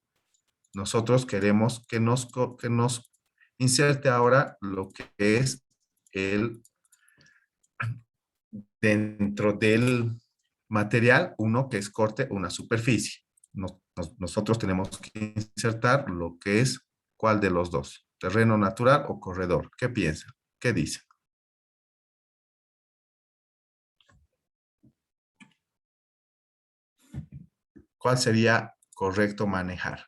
S1: nosotros queremos que nos inserte ahora lo que es dentro del material, uno que es corte, una superficie. Nosotros tenemos que insertar lo que es, ¿cuál de los dos? ¿Terreno natural o corredor? ¿Qué piensa? ¿Qué dice? ¿Cuál sería correcto manejar?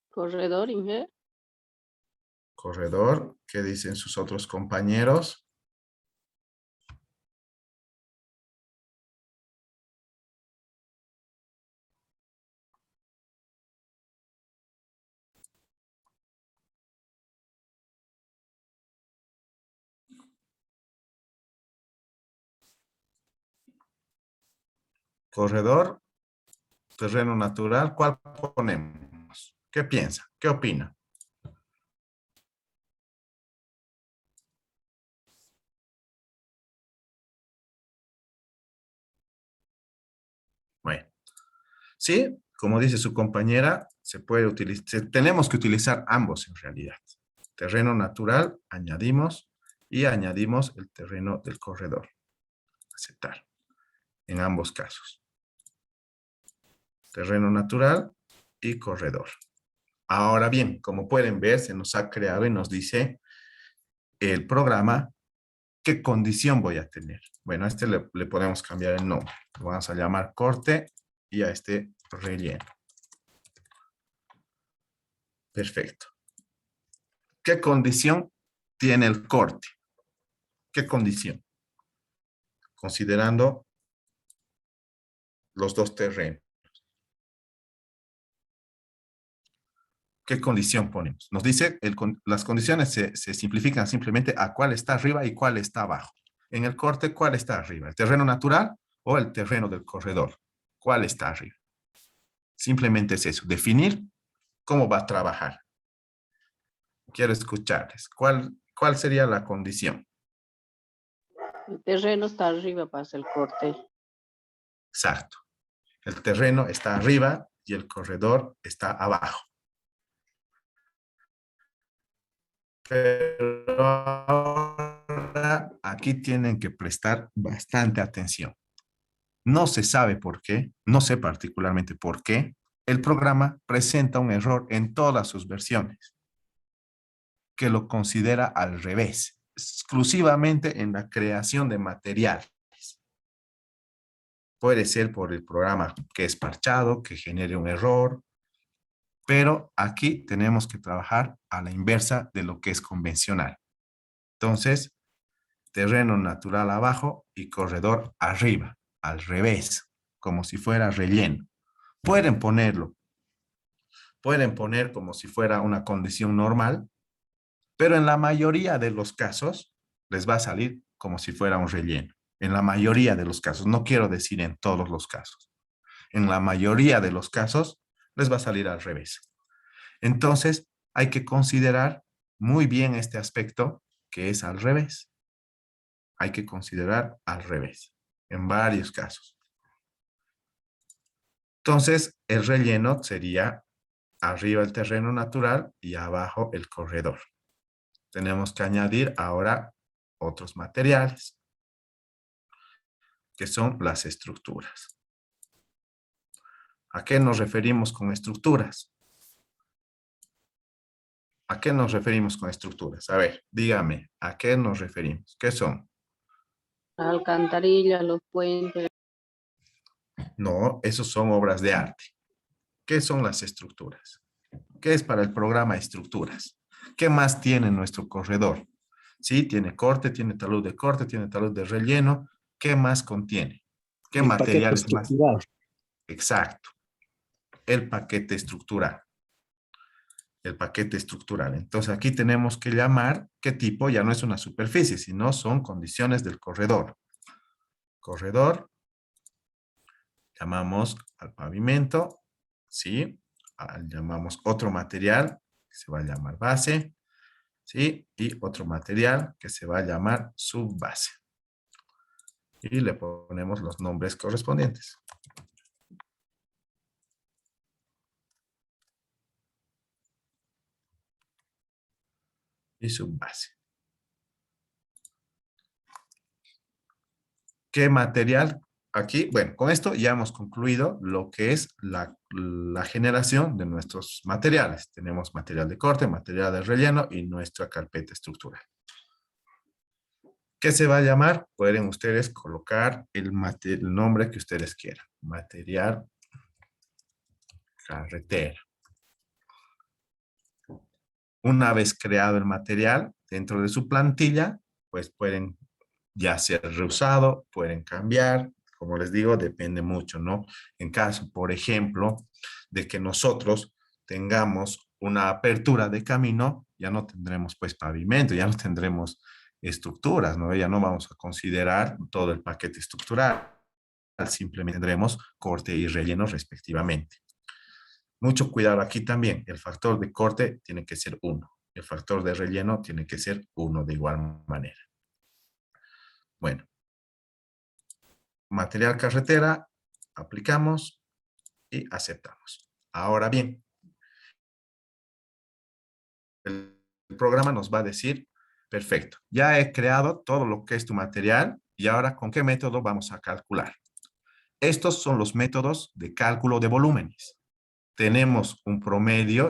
S3: Corredor, Inge.
S1: Corredor, ¿qué dicen sus otros compañeros? Corredor, terreno natural, ¿cuál ponemos? ¿Qué piensa? ¿Qué opina? Bueno, sí, como dice su compañera, se puede utilizar, tenemos que utilizar ambos en realidad. Terreno natural, añadimos y añadimos el terreno del corredor. Aceptar en ambos casos. Terreno natural y corredor. Ahora bien, como pueden ver, se nos ha creado y nos dice el programa qué condición voy a tener. Bueno, a este le podemos cambiar el nombre. Lo vamos a llamar corte y a este relleno. Perfecto. ¿Qué condición tiene el corte? ¿Qué condición? Considerando los dos terrenos. ¿Qué condición ponemos? Nos dice, las condiciones se simplifican simplemente a cuál está arriba y cuál está abajo. En el corte, ¿cuál está arriba? ¿El terreno natural o el terreno del corredor? ¿Cuál está arriba? Simplemente es eso, definir cómo va a trabajar. Quiero escucharles. ¿Cuál sería la condición?
S3: El terreno está arriba para hacer el corte.
S1: Exacto. El terreno está arriba y el corredor está abajo. Pero ahora aquí tienen que prestar bastante atención. No se sabe por qué, no sé particularmente por qué, el programa presenta un error en todas sus versiones, que lo considera al revés, exclusivamente en la creación de materiales. Puede ser por el programa que es parchado, que genere un error, pero aquí tenemos que trabajar a la inversa de lo que es convencional. Entonces, terreno natural abajo y corredor arriba, al revés, como si fuera relleno. Pueden ponerlo, pueden poner como si fuera una condición normal, pero en la mayoría de los casos les va a salir como si fuera un relleno. En la mayoría de los casos, no quiero decir en todos los casos. En la mayoría de los casos les va a salir al revés. Entonces, hay que considerar muy bien este aspecto que es al revés. Hay que considerar al revés. en varios casos. Entonces, el relleno sería arriba el terreno natural y abajo el corredor. Tenemos que añadir ahora otros materiales, que son las estructuras. ¿A qué nos referimos con estructuras? ¿A qué nos referimos con estructuras? A ver, dígame, ¿a qué nos referimos? ¿Qué son?
S3: Las alcantarillas, los puentes.
S1: No, esos son obras de arte. ¿Qué son las estructuras? ¿Qué es para el programa estructuras? ¿Qué más tiene nuestro corredor? Sí, tiene corte, tiene talud de corte, tiene talud de relleno. ¿Qué más contiene? ¿Qué
S4: El paquete
S1: materiales más?
S4: estructural.
S1: Exacto. El paquete estructural. El paquete estructural. Entonces aquí tenemos que llamar qué tipo, ya no es una superficie, sino son condiciones del corredor. Corredor, llamamos al pavimento, ¿sí? Llamamos otro material que se va a llamar base, ¿sí? Y otro material que se va a llamar subbase. Y le ponemos los nombres correspondientes. Y subbase. ¿Qué material? Aquí, bueno, con esto ya hemos concluido lo que es la generación de nuestros materiales. Tenemos material de corte, material de relleno y nuestra carpeta estructural. ¿Qué se va a llamar? Pueden ustedes colocar el nombre que ustedes quieran. Material carretera. Una vez creado el material dentro de su plantilla, pues pueden ya ser reusado, pueden cambiar. Como les digo, depende mucho, ¿no? En caso, por ejemplo, de que nosotros tengamos una apertura de camino, ya no tendremos pues pavimento, ya no tendremos estructuras, ¿no? Ya no vamos a considerar todo el paquete estructural, simplemente tendremos corte y relleno respectivamente. Mucho cuidado aquí también, el factor de corte tiene que ser 1, el factor de relleno tiene que ser 1 de igual manera. Bueno, material carretera, aplicamos y aceptamos. Ahora bien, el programa nos va a decir, perfecto, ya he creado todo lo que es tu material y ahora ¿con qué método vamos a calcular? Estos son los métodos de cálculo de volúmenes. Tenemos un promedio,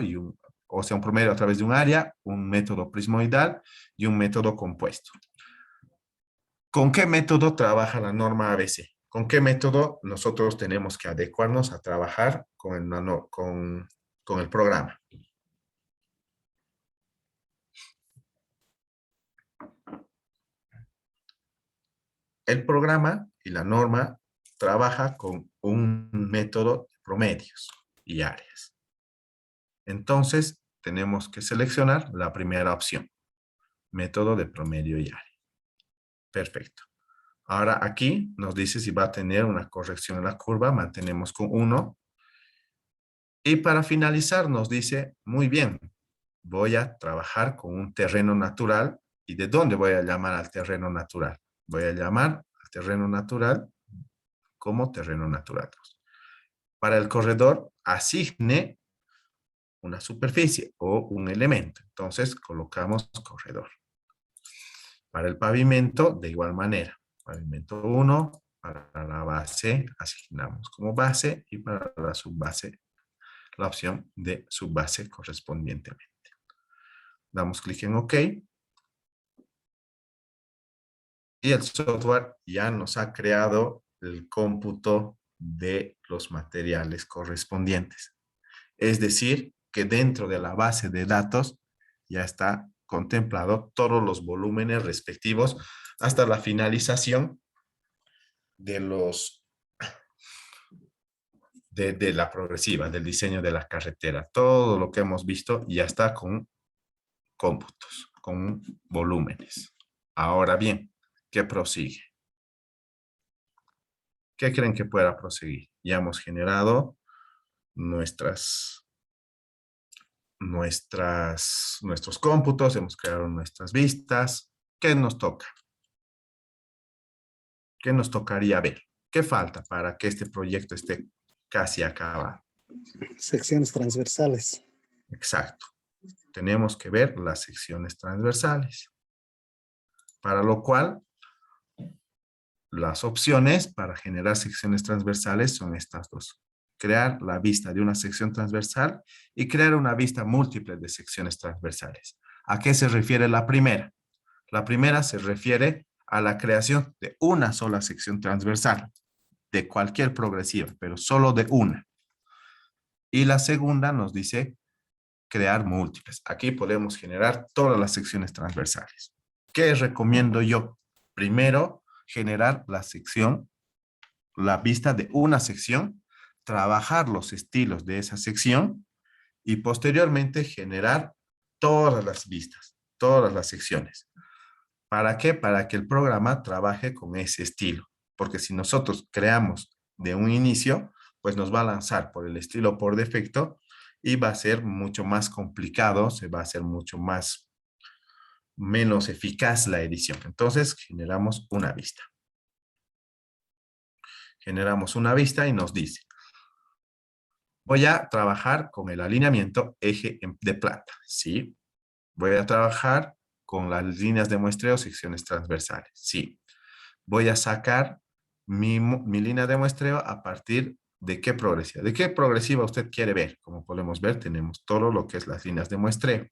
S1: o sea, un promedio a través de un área, un método prismoidal y un método compuesto. ¿Con qué método trabaja la norma ABC? ¿Con qué método nosotros tenemos que adecuarnos a trabajar con el programa? El programa y la norma trabaja con un método de promedios y áreas. Entonces, tenemos que seleccionar la primera opción, método de promedio y área. Perfecto. Ahora aquí nos dice si va a tener una corrección en la curva, mantenemos con 1. Y para finalizar nos dice, muy bien, voy a trabajar con un terreno natural. ¿Y de dónde voy a llamar al terreno natural? Voy a llamar al terreno natural como terreno natural. Para el corredor, asigne una superficie o un elemento. Entonces, colocamos corredor. Para el pavimento, de igual manera. Pavimento 1, para la base, asignamos como base, y para la subbase, la opción de subbase correspondientemente. Damos clic en OK. Y el software ya nos ha creado el cómputo de los materiales correspondientes. Es decir, que dentro de la base de datos ya está contemplado todos los volúmenes respectivos hasta la finalización de la progresiva, del diseño de la carretera. Todo lo que hemos visto ya está con cómputos, con volúmenes. Ahora bien, ¿qué prosigue? ¿Qué creen que pueda proseguir? Ya hemos generado nuestros cómputos, hemos creado nuestras vistas. ¿Qué nos toca? ¿Qué nos tocaría ver? ¿Qué falta para que este proyecto esté casi acabado?
S4: Secciones transversales.
S1: Exacto. Tenemos que ver las secciones transversales. Para lo cual, las opciones para generar secciones transversales son estas dos. Crear la vista de una sección transversal y crear una vista múltiple de secciones transversales. ¿A qué se refiere la primera? La primera se refiere a la creación de una sola sección transversal, de cualquier progresiva, pero solo de una. Y la segunda nos dice crear múltiples. Aquí podemos generar todas las secciones transversales. ¿Qué recomiendo yo? Primero, generar la sección, la vista de una sección, trabajar los estilos de esa sección y posteriormente generar todas las vistas, todas las secciones. ¿Para qué? Para que el programa trabaje con ese estilo. Porque si nosotros creamos de un inicio, pues nos va a lanzar por el estilo por defecto y va a ser mucho más complicado, se va a hacer mucho más, menos eficaz la edición. Entonces, generamos una vista. Generamos una vista y nos dice, voy a trabajar con el alineamiento eje de plata, ¿sí? Voy a trabajar con las líneas de muestreo, secciones transversales, sí. Voy a sacar mi línea de muestreo a partir de qué progresiva. ¿De qué progresiva usted quiere ver? Como podemos ver, tenemos todo lo que es las líneas de muestreo.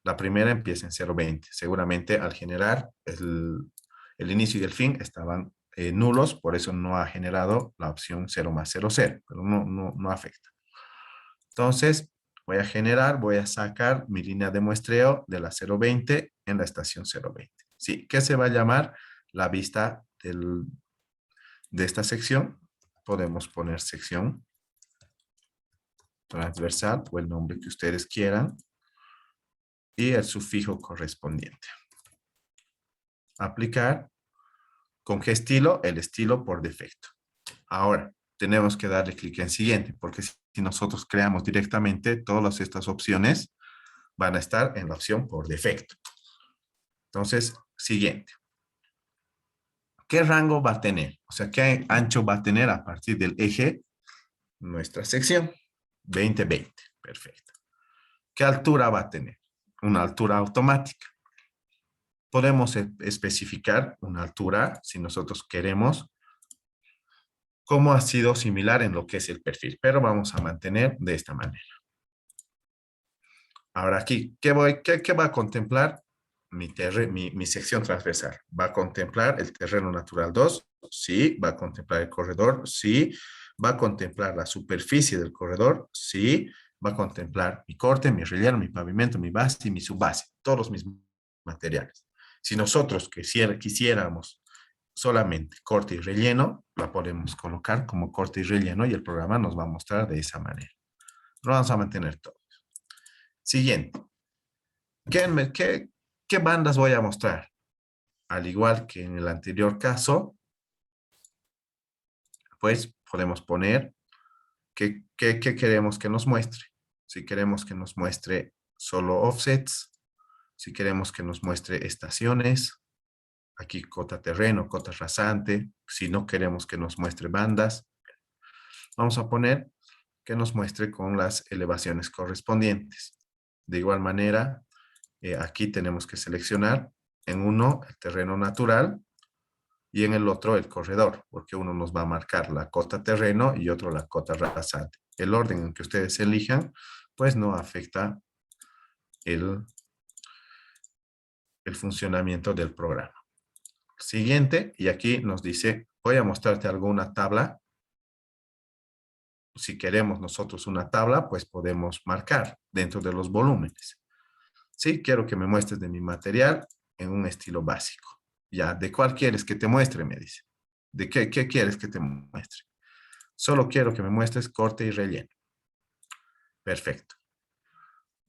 S1: La primera empieza en 0,20. Seguramente al generar el inicio y el fin estaban nulos, por eso no ha generado la opción 0 más 0, 0, pero no afecta. Entonces, voy a sacar mi línea de muestreo de la 0,20 en la estación 0,20. Sí, ¿qué se va a llamar? La vista de esta sección. Podemos poner sección transversal o el nombre que ustedes quieran y el sufijo correspondiente. Aplicar. ¿Con qué estilo? El estilo por defecto. Ahora, tenemos que darle clic en siguiente, porque si nosotros creamos directamente, todas estas opciones van a estar en la opción por defecto. Entonces, siguiente. ¿Qué rango va a tener? O sea, ¿qué ancho va a tener a partir del eje nuestra sección? 20-20. Perfecto. ¿Qué altura va a tener? Una altura automática. Podemos especificar una altura si nosotros queremos, como ha sido similar en lo que es el perfil, pero vamos a mantener de esta manera. Ahora aquí, ¿qué va a contemplar mi sección transversal? ¿Va a contemplar el terreno natural 2? Sí. ¿Va a contemplar el corredor? Sí. ¿Va a contemplar la superficie del corredor? Sí. ¿Va a contemplar mi corte, mi relleno, mi pavimento, mi base y mi subbase? Todos mis materiales. Si nosotros quisiéramos solamente corte y relleno, la podemos colocar como corte y relleno y el programa nos va a mostrar de esa manera. Lo vamos a mantener todo. Siguiente. ¿Qué bandas voy a mostrar? Al igual que en el anterior caso, pues podemos poner qué queremos que nos muestre. Si queremos que nos muestre solo offsets, si queremos que nos muestre estaciones, aquí cota terreno, cota rasante, si no queremos que nos muestre bandas, vamos a poner que nos muestre con las elevaciones correspondientes. De igual manera, aquí tenemos que seleccionar en uno el terreno natural y en el otro el corredor, porque uno nos va a marcar la cota terreno y otro la cota rasante. El orden en que ustedes elijan, pues no afecta el funcionamiento del programa. Siguiente, y aquí nos dice, voy a mostrarte alguna tabla. Si queremos nosotros una tabla, pues podemos marcar dentro de los volúmenes. Sí, quiero que me muestres de mi material en un estilo básico. Ya, ¿de cuál quieres que te muestre? Me dice. ¿De qué quieres que te muestre? Solo quiero que me muestres corte y relleno. Perfecto.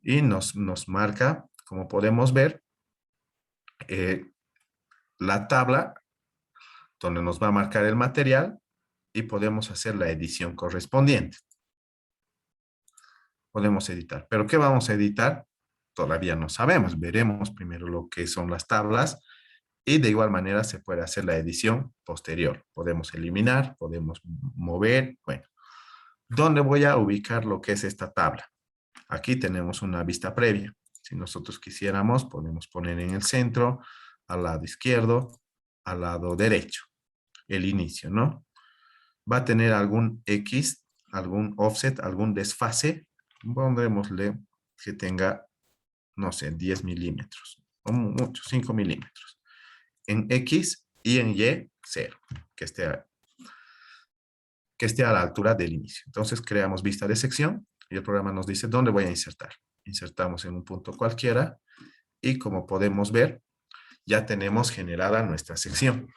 S1: Y nos marca, como podemos ver, la tabla donde nos va a marcar el material y podemos hacer la edición correspondiente. Podemos editar. ¿Pero qué vamos a editar? Todavía no sabemos. Veremos primero lo que son las tablas Y de igual manera se puede hacer la edición posterior. Podemos eliminar, podemos mover. Bueno, ¿dónde voy a ubicar lo que es esta tabla? Aquí tenemos una vista previa. Si nosotros quisiéramos, podemos poner en el centro, al lado izquierdo, al lado derecho, el inicio, ¿no? Va a tener algún X, algún offset, algún desfase. Pondrémosle que tenga, no sé, 10 milímetros, o mucho, 5 milímetros. En X y en Y, 0, que esté a la altura del inicio. Entonces creamos vista de sección y el programa nos dice dónde voy a insertar. Insertamos en un punto cualquiera y como podemos ver, ya tenemos generada nuestra sección.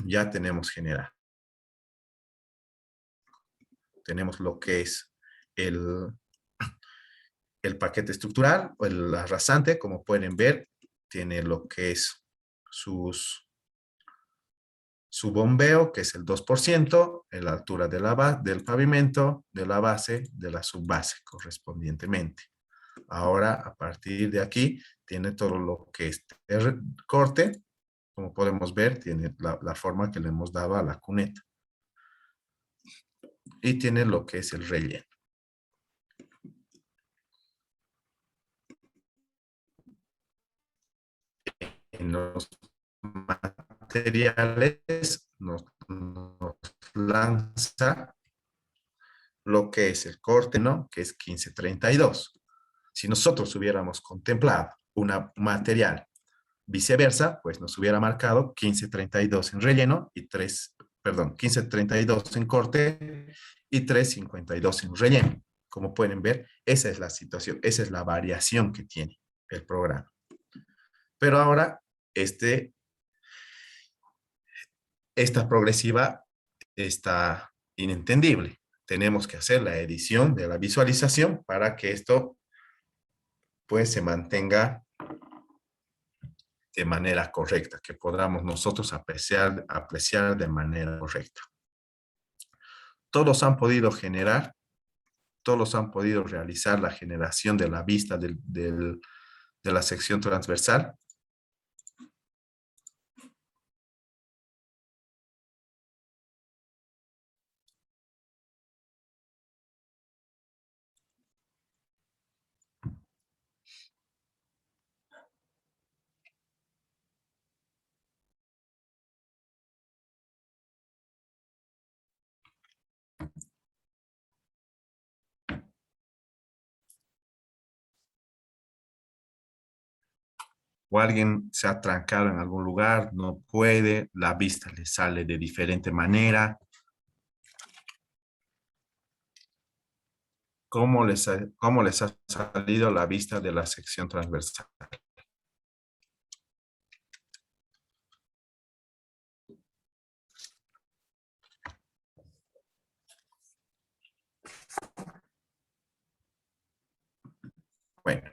S1: Ya tenemos generada. Tenemos lo que es el paquete estructural o el rasante, como pueden ver, tiene lo que es su bombeo, que es el 2%, en la altura de del pavimento, de la base, de la subbase correspondientemente. Ahora, a partir de aquí, tiene todo lo que es el corte. Como podemos ver, tiene la forma que le hemos dado a la cuneta. Y tiene lo que es el relleno. En los materiales nos lanza lo que es el corte, ¿no? Que es 1532. Si nosotros hubiéramos contemplado un material viceversa, pues nos hubiera marcado 1532 en relleno y 1532 en corte y 352 en relleno. Como pueden ver, esa es la situación, esa es la variación que tiene el programa. Pero ahora, esta progresiva está inentendible. Tenemos que hacer la edición de la visualización para que esto pues se mantenga de manera correcta, que podamos nosotros apreciar de manera correcta. Todos han podido realizar la generación de la vista de la sección transversal. O alguien se ha trancado en algún lugar, no puede, la vista le sale de diferente manera. ¿Cómo les ha salido la vista de la sección transversal? Bueno,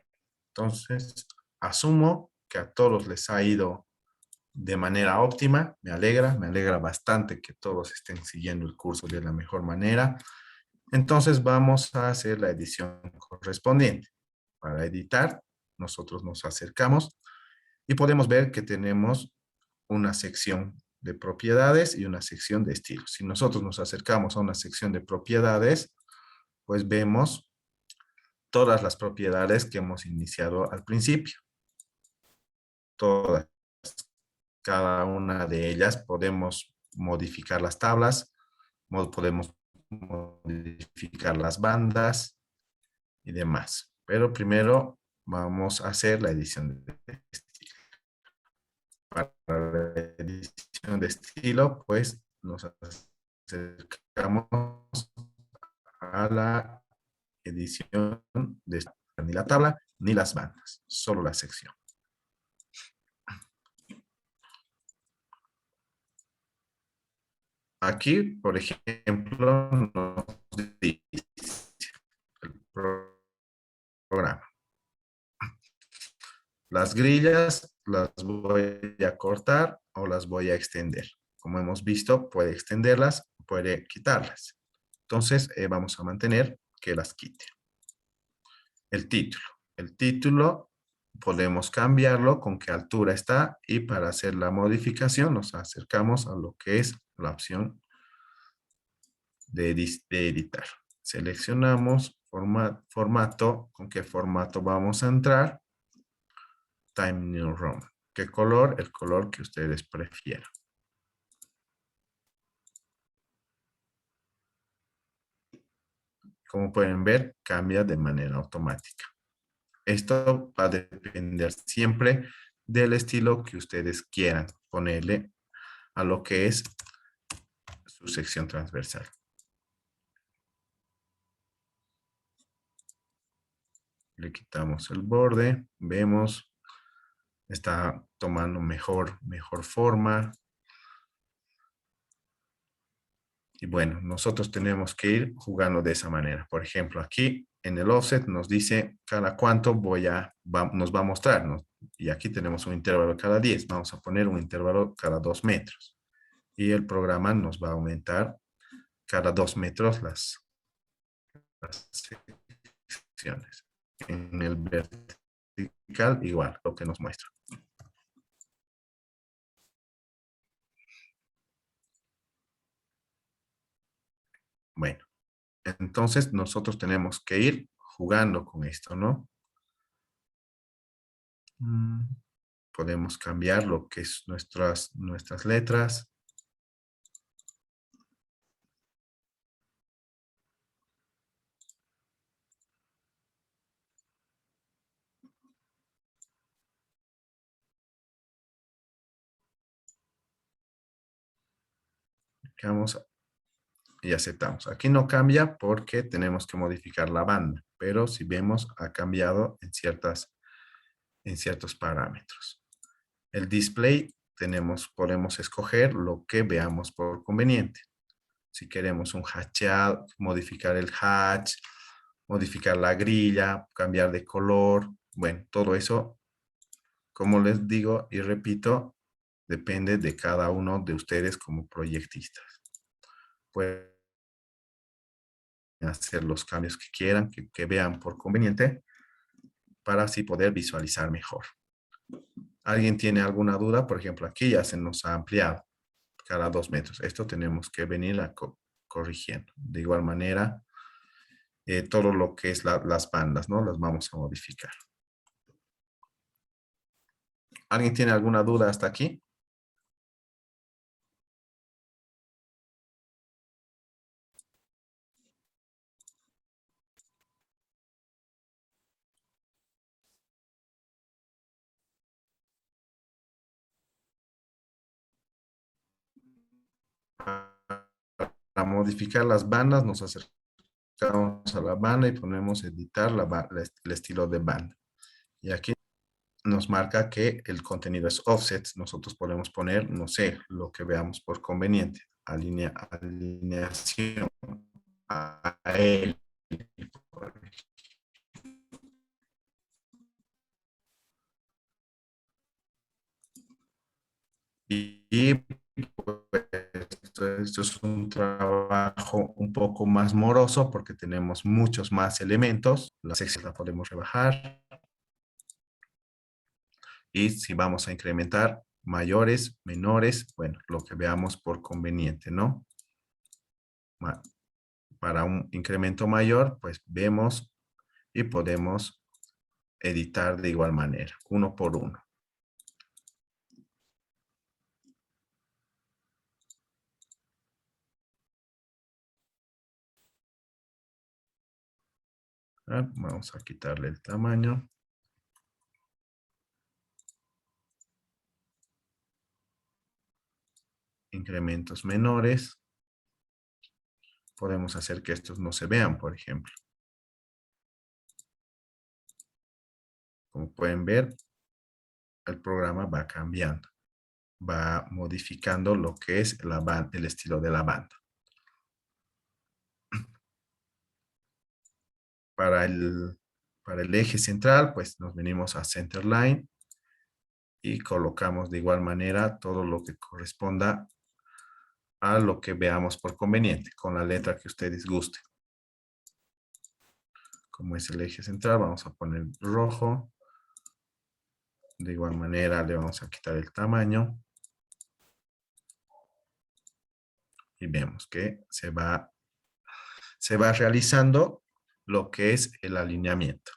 S1: entonces asumo que a todos les ha ido de manera óptima. Me alegra bastante que todos estén siguiendo el curso de la mejor manera. Entonces vamos a hacer la edición correspondiente. Para editar, nosotros nos acercamos y podemos ver que tenemos una sección de propiedades y una sección de estilos. Si nosotros nos acercamos a una sección de propiedades, pues vemos todas las propiedades que hemos iniciado al principio. Todas. Cada una de ellas podemos modificar las tablas, podemos modificar las bandas y demás. Pero primero vamos a hacer la edición de estilo. Para la edición de estilo, pues nos acercamos a la edición de estilo. Ni la tabla ni las bandas, solo la sección. Aquí, por ejemplo, nos dice el programa. Las grillas las voy a cortar o las voy a extender. Como hemos visto, puede extenderlas, puede quitarlas. Entonces, vamos a mantener que las quite. El título. El título podemos cambiarlo, con qué altura está, y para hacer la modificación nos acercamos a lo que es la opción de editar. Seleccionamos formato, con qué formato vamos a entrar. Time New Roman. ¿Qué color? El color que ustedes prefieran. Como pueden ver, cambia de manera automática. Esto va a depender siempre del estilo que ustedes quieran ponerle a lo que es su sección transversal. Le quitamos el borde, vemos, está tomando mejor forma. Y bueno, nosotros tenemos que ir jugando de esa manera. Por ejemplo, aquí en el offset nos dice cada cuánto nos va a mostrar, ¿no? Y aquí tenemos un intervalo cada 10. Vamos a poner un intervalo cada 2 metros. Y el programa nos va a aumentar cada 2 metros las secciones. En el vertical igual, lo que nos muestra. Bueno, entonces nosotros tenemos que ir jugando con esto, ¿no? Podemos cambiar lo que es nuestras letras. Clicamos y aceptamos. Aquí no cambia porque tenemos que modificar la banda, pero si vemos ha cambiado en ciertos parámetros. El display podemos escoger lo que veamos por conveniente. Si queremos un hatcheado, modificar el hatch, modificar la grilla, cambiar de color. Bueno, todo eso, como les digo y repito, depende de cada uno de ustedes como proyectistas. Pueden hacer los cambios que quieran, que vean por conveniente, para así poder visualizar mejor. ¿Alguien tiene alguna duda? Por ejemplo, aquí ya se nos ha ampliado cada 2 metros. Esto tenemos que venir corrigiendo. De igual manera, todo lo que es las bandas, ¿no? Las vamos a modificar. ¿Alguien tiene alguna duda hasta aquí? Para modificar las bandas, nos acercamos a la banda y ponemos editar el estilo de banda. Y aquí nos marca que el contenido es offset. Nosotros podemos poner, no sé, lo que veamos por conveniente. Alineación a él. Y pues, esto es un trabajo un poco más moroso porque tenemos muchos más elementos. La sección la podemos rebajar. Y si vamos a incrementar mayores, menores, bueno, lo que veamos por conveniente, ¿no? Para un incremento mayor, pues vemos y podemos editar de igual manera, uno por uno. Vamos a quitarle el tamaño. Incrementos menores. Podemos hacer que estos no se vean, por ejemplo. Como pueden ver, el programa va cambiando. Va modificando lo que es el estilo de la banda. Para el eje central, pues nos venimos a Centerline y colocamos de igual manera todo lo que corresponda a lo que veamos por conveniente, con la letra que ustedes gusten. Como es el eje central, vamos a poner rojo. De igual manera le vamos a quitar el tamaño. Y vemos que se va realizando lo que es el alineamiento.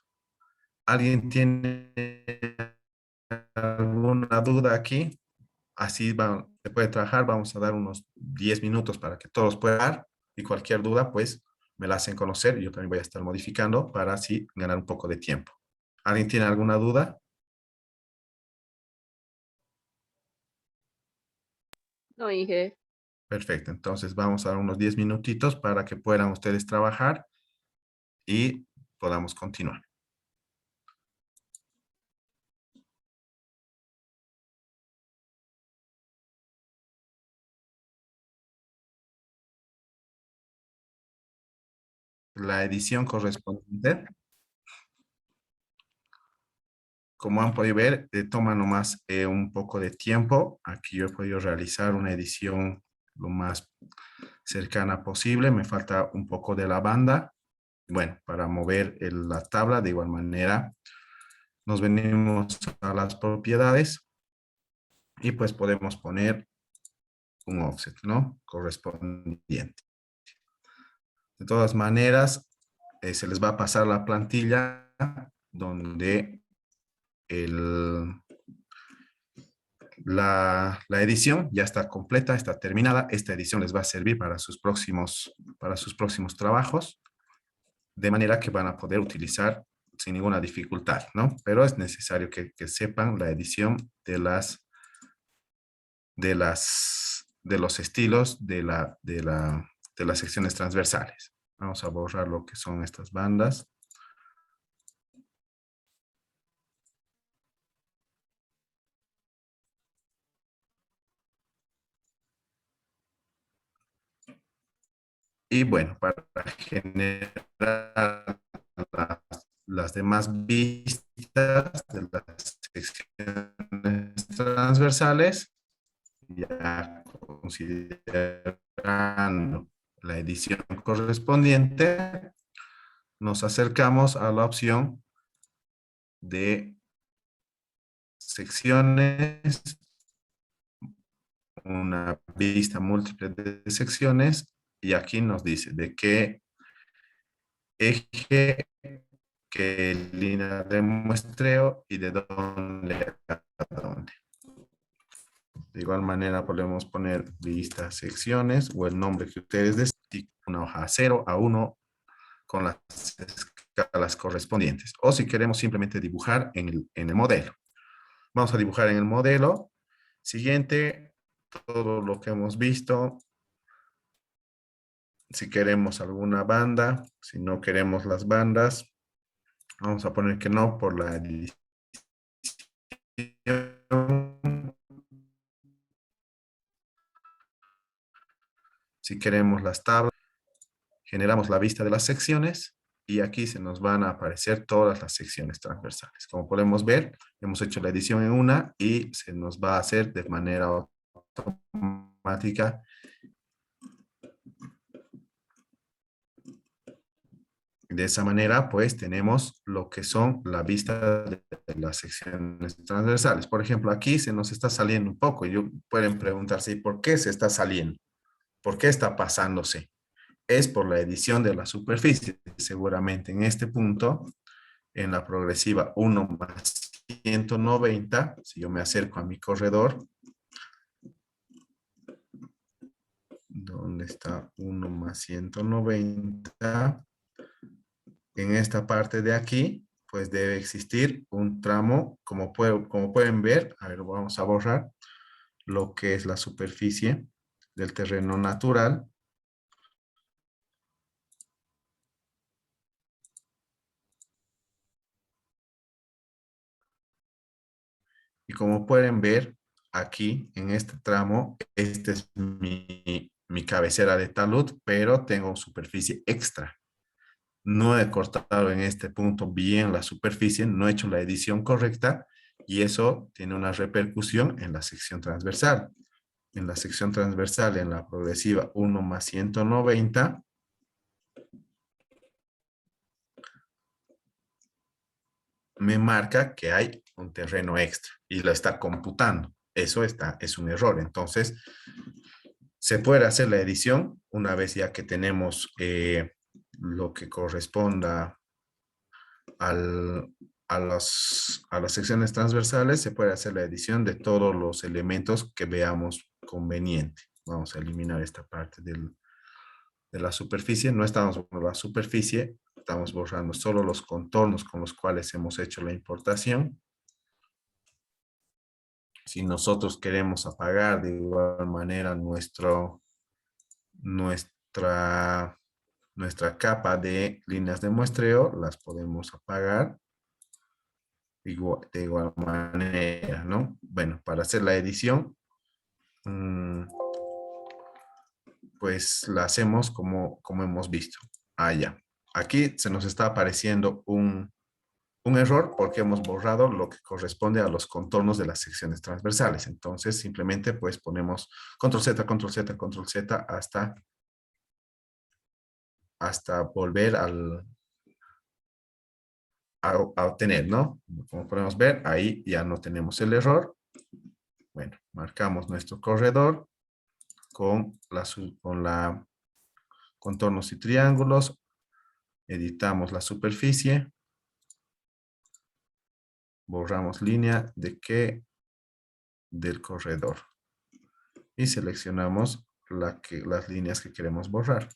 S1: ¿Alguien tiene alguna duda aquí? Así se puede trabajar. Vamos a dar unos 10 minutos para que todos puedan dar, y cualquier duda, pues, me la hacen conocer. Yo también voy a estar modificando para así ganar un poco de tiempo. ¿Alguien tiene alguna duda?
S3: No, Inge.
S1: Perfecto. Entonces vamos a dar unos 10 minutitos para que puedan ustedes trabajar y podamos continuar. La edición correspondiente, como han podido ver, toma nomás un poco de tiempo. Aquí yo he podido realizar una edición lo más cercana posible. Me falta un poco de la banda. Bueno, para mover la tabla, de igual manera, nos venimos a las propiedades y pues podemos poner un offset, ¿no? Correspondiente. De todas maneras, se les va a pasar la plantilla donde la edición ya está completa, está terminada. Esta edición les va a servir para sus próximos trabajos, de manera que van a poder utilizar sin ninguna dificultad, ¿no? Pero es necesario que sepan la edición de los estilos de las secciones transversales. Vamos a borrar lo que son estas bandas. Y bueno, para generar las demás vistas de las secciones transversales, ya considerando la edición correspondiente, nos acercamos a la opción de secciones, una vista múltiple de secciones, y aquí nos dice de qué eje, qué línea de muestreo y de dónde a dónde. De igual manera podemos poner vistas, secciones o el nombre que ustedes deseen, una hoja A0, A1 con las escalas correspondientes. O si queremos simplemente dibujar en el modelo. Vamos a dibujar en el modelo. Siguiente, todo lo que hemos visto. Si queremos alguna banda, si no queremos las bandas, vamos a poner que no por la edición. Si queremos las tablas, generamos la vista de las secciones y aquí se nos van a aparecer todas las secciones transversales. Como podemos ver, hemos hecho la edición en una y se nos va a hacer de manera automática. De esa manera, pues, tenemos lo que son la vista de las secciones transversales. Por ejemplo, aquí se nos está saliendo un poco. Pueden preguntarse, ¿por qué se está saliendo? ¿Por qué está pasándose? Es por la edición de la superficie. Seguramente en este punto, en la progresiva 1 más 190, si yo me acerco a mi corredor, ¿dónde está 1 más 190? En esta parte de aquí, pues debe existir un tramo, como pueden ver, a ver, vamos a borrar lo que es la superficie del terreno natural. Y como pueden ver, aquí en este tramo, este es mi cabecera de talud, pero tengo superficie extra. No he cortado en este punto bien la superficie, no he hecho la edición correcta y eso tiene una repercusión en la sección transversal. En la sección transversal, en la progresiva 1 más 190, me marca que hay un terreno extra y lo está computando. Eso es un error. Entonces, se puede hacer la edición una vez ya que tenemos lo que corresponda al, a las secciones transversales, se puede hacer la edición de todos los elementos que veamos conveniente. Vamos a eliminar esta parte de la superficie. No estamos borrando la superficie, estamos borrando solo los contornos con los cuales hemos hecho la importación. Si nosotros queremos apagar de igual manera nuestra capa de líneas de muestreo, las podemos apagar de igual manera, ¿no? Bueno, para hacer la edición, pues la hacemos como hemos visto. Ya. Aquí se nos está apareciendo un error porque hemos borrado lo que corresponde a los contornos de las secciones transversales. Entonces, simplemente pues ponemos control Z, control Z, control Z hasta volver a obtener, ¿no? Como podemos ver, ahí ya no tenemos el error. Bueno, marcamos nuestro corredor con contornos y triángulos. Editamos la superficie. Borramos línea del corredor. Y seleccionamos las líneas que queremos borrar.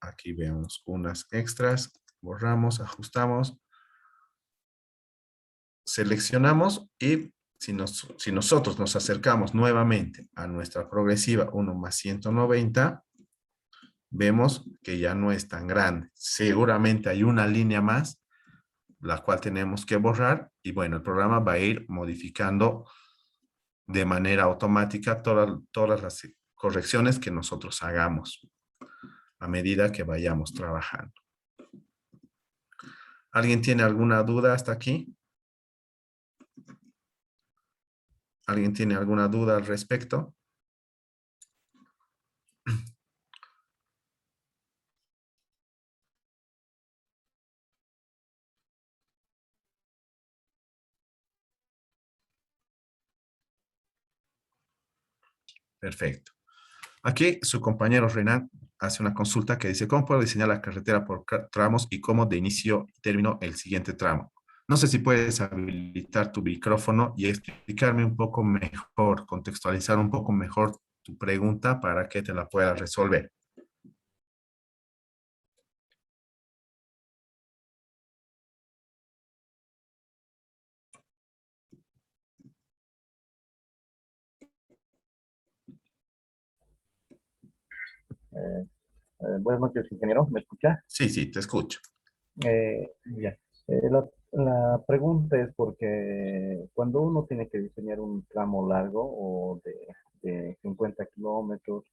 S1: Aquí vemos unas extras. Borramos, ajustamos. Seleccionamos y si nosotros nos acercamos nuevamente a nuestra progresiva 1 más 190, vemos que ya no es tan grande. Seguramente hay una línea más, la cual tenemos que borrar. Y bueno, el programa va a ir modificando de manera automática todas las correcciones que nosotros hagamos a medida que vayamos trabajando. ¿Alguien tiene alguna duda hasta aquí? ¿Alguien tiene alguna duda al respecto? Perfecto. Aquí su compañero Renan hace una consulta que dice, ¿cómo puedo diseñar la carretera por tramos y cómo de inicio y término el siguiente tramo? No sé si puedes habilitar tu micrófono y explicarme un poco mejor, contextualizar un poco mejor tu pregunta para que te la pueda resolver.
S5: Buenas noches, ingeniero. ¿Me escucha?
S1: Sí, sí, te escucho.
S5: Ya. La pregunta es porque cuando uno tiene que diseñar un tramo largo o de 50 kilómetros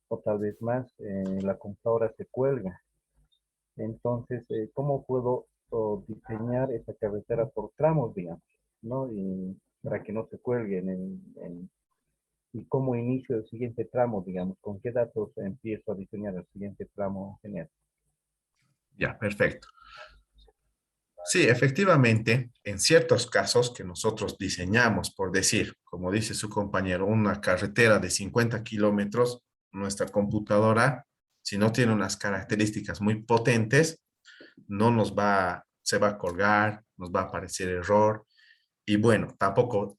S5: o tal vez más, la computadora se cuelga. Entonces, ¿cómo puedo diseñar esa carretera por tramos, digamos, ¿no? Y para que no se cuelgue y cómo inicio el siguiente tramo, digamos, con qué datos empiezo a diseñar el siguiente tramo, genial.
S1: Ya, perfecto. Sí, efectivamente, en ciertos casos que nosotros diseñamos, por decir, como dice su compañero, una carretera de 50 kilómetros, nuestra computadora, si no tiene unas características muy potentes, se va a colgar, nos va a aparecer error. Y bueno, tampoco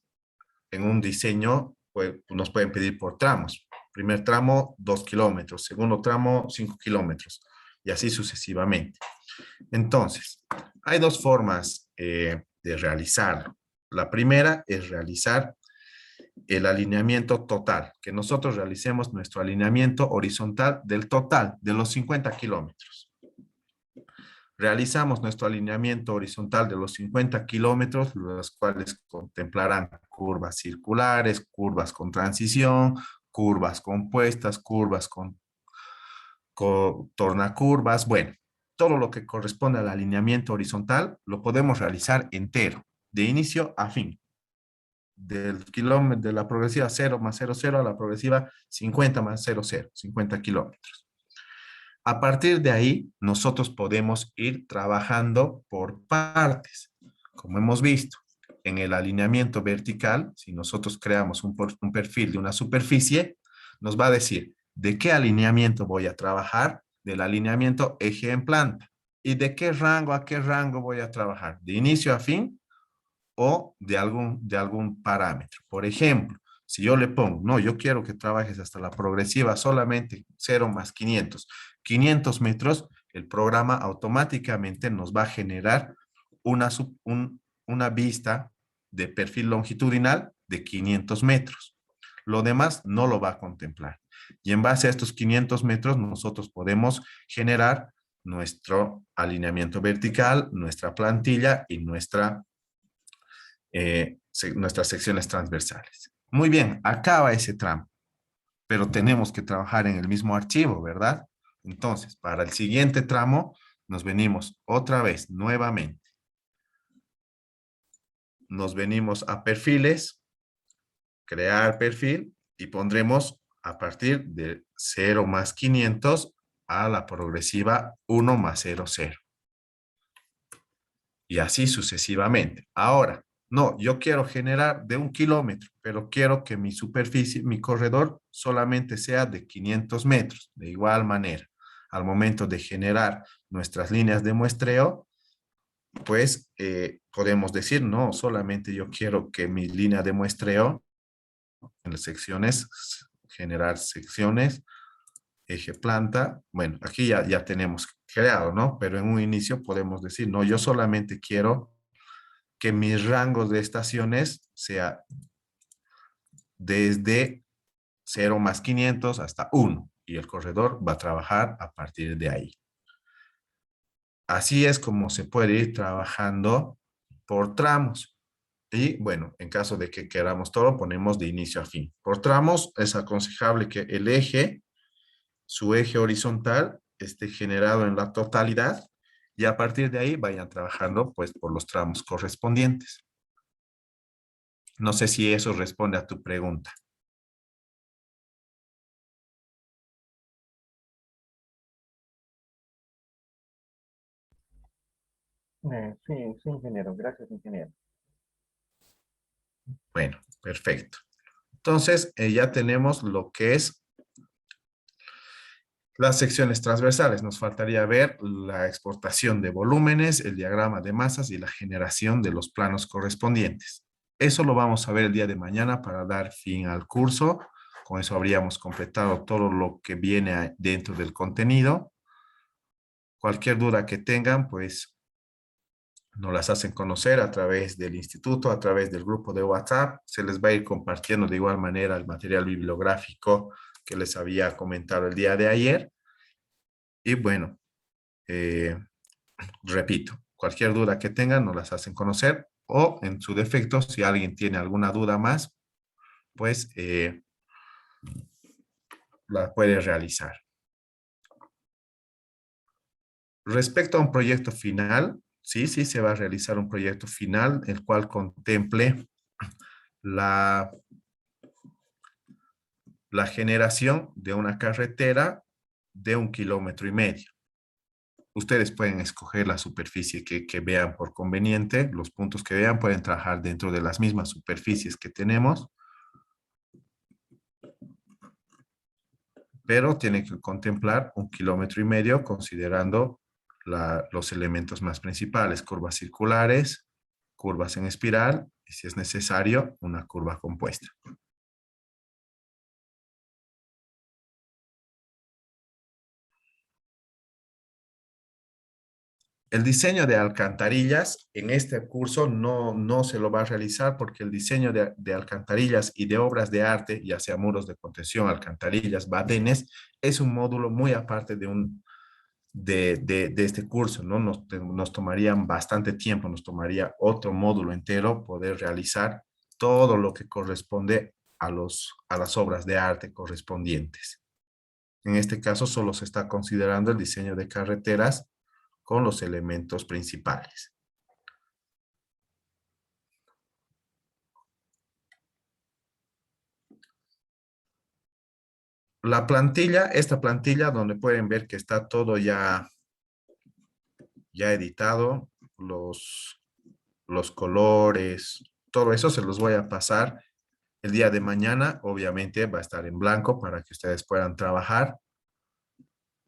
S1: en un diseño pues, nos pueden pedir por tramos. Primer tramo, 2 kilómetros. Segundo tramo, 5 kilómetros. Y así sucesivamente. Entonces, hay dos formas de realizarlo. La primera es realizar el alineamiento total, que nosotros realicemos nuestro alineamiento horizontal del total de los 50 kilómetros. Realizamos nuestro alineamiento horizontal de los 50 kilómetros, los cuales contemplarán curvas circulares, curvas con transición, curvas compuestas, curvas con tornacurvas. Bueno, todo lo que corresponde al alineamiento horizontal lo podemos realizar entero, de inicio a fin. Del kilómetro, de la progresiva 0 más 0, 0 a la progresiva 50 más 0, 0, 50 kilómetros. A partir de ahí, nosotros podemos ir trabajando por partes. Como hemos visto, en el alineamiento vertical, si nosotros creamos un perfil de una superficie, nos va a decir de qué alineamiento voy a trabajar, del alineamiento eje en planta, y de qué rango a qué rango voy a trabajar, de inicio a fin o de algún parámetro. Por ejemplo, si yo le pongo, no, yo quiero que trabajes hasta la progresiva solamente 0 más 500 metros, el programa automáticamente nos va a generar una vista de perfil longitudinal de 500 metros. Lo demás no lo va a contemplar. Y en base a estos 500 metros, nosotros podemos generar nuestro alineamiento vertical, nuestra plantilla y nuestras secciones transversales. Muy bien, acaba ese tramo, pero tenemos que trabajar en el mismo archivo, ¿verdad? Entonces, para el siguiente tramo, nos venimos otra vez, nuevamente. Nos venimos a perfiles, crear perfil y pondremos a partir de 0 más 500 a la progresiva 1 más 0, 0. Y así sucesivamente. Ahora, no, yo quiero generar de 1 kilómetro, pero quiero que mi superficie, mi corredor solamente sea de 500 metros. De igual manera, al momento de generar nuestras líneas de muestreo, pues podemos decir, no, solamente yo quiero que mi línea de muestreo en las secciones, generar secciones, eje planta. Bueno, aquí ya tenemos creado, ¿no? Pero en un inicio podemos decir, no, yo solamente quiero que mis rangos de estaciones sea desde 0 más 500 hasta 1 y el corredor va a trabajar a partir de ahí. Así es como se puede ir trabajando por tramos. Y bueno, en caso de que queramos todo, ponemos de inicio a fin. Por tramos es aconsejable que el eje, su eje horizontal, esté generado en la totalidad y a partir de ahí vayan trabajando pues por los tramos correspondientes. No sé si eso responde a tu pregunta.
S5: Sí, sí, ingeniero. Gracias, ingeniero.
S1: Bueno, perfecto. Entonces, ya tenemos lo que es las secciones transversales. Nos faltaría ver la exportación de volúmenes, el diagrama de masas y la generación de los planos correspondientes. Eso lo vamos a ver el día de mañana para dar fin al curso. Con eso habríamos completado todo lo que viene dentro del contenido. Cualquier duda que tengan, pues nos las hacen conocer a través del instituto, a través del grupo de WhatsApp. Se les va a ir compartiendo de igual manera el material bibliográfico que les había comentado el día de ayer. Y bueno, repito, cualquier duda que tengan nos las hacen conocer o en su defecto, si alguien tiene alguna duda más, pues la puede realizar. Respecto a un proyecto final, sí, se va a realizar un proyecto final, el cual contemple la generación de una carretera de 1,5 kilómetros. Ustedes pueden escoger la superficie que vean por conveniente, los puntos que vean pueden trabajar dentro de las mismas superficies que tenemos, pero tienen que contemplar 1,5 kilómetros considerando los elementos más principales, curvas circulares, curvas en espiral y si es necesario, una curva compuesta. El diseño de alcantarillas en este curso no se lo va a realizar porque el diseño de alcantarillas y de obras de arte, ya sea muros de contención, alcantarillas, badenes, es un módulo muy aparte de este curso, ¿no? Nos tomaría bastante tiempo, nos tomaría otro módulo entero poder realizar todo lo que corresponde a las obras de arte correspondientes. En este caso solo se está considerando el diseño de carreteras con los elementos principales. La plantilla, esta plantilla donde pueden ver que está todo ya editado, los colores, todo eso se los voy a pasar el día de mañana. Obviamente va a estar en blanco para que ustedes puedan trabajar.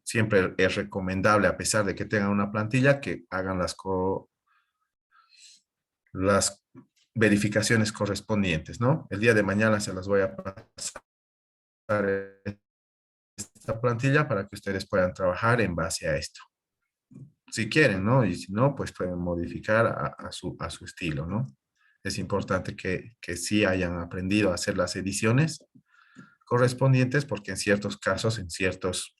S1: Siempre es recomendable, a pesar de que tengan una plantilla, que hagan las verificaciones correspondientes, ¿no? El día de mañana se las voy a pasar esta plantilla para que ustedes puedan trabajar en base a esto. Si quieren, ¿no? Y si no, pues pueden modificar a su estilo, ¿no? Es importante que sí hayan aprendido a hacer las ediciones correspondientes, porque en ciertos casos, en ciertas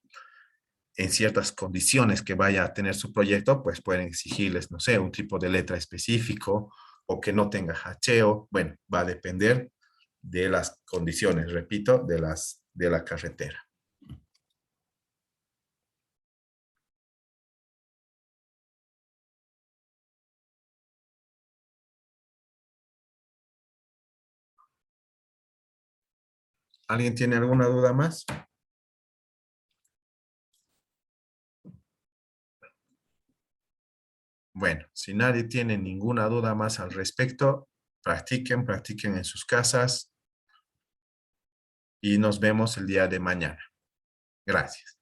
S1: condiciones que vaya a tener su proyecto, pues pueden exigirles, no sé, un tipo de letra específico o que no tenga hacheo. Bueno, va a depender de las condiciones, repito, de la carretera. ¿Alguien tiene alguna duda más? Bueno, si nadie tiene ninguna duda más al respecto, practiquen en sus casas y nos vemos el día de mañana. Gracias.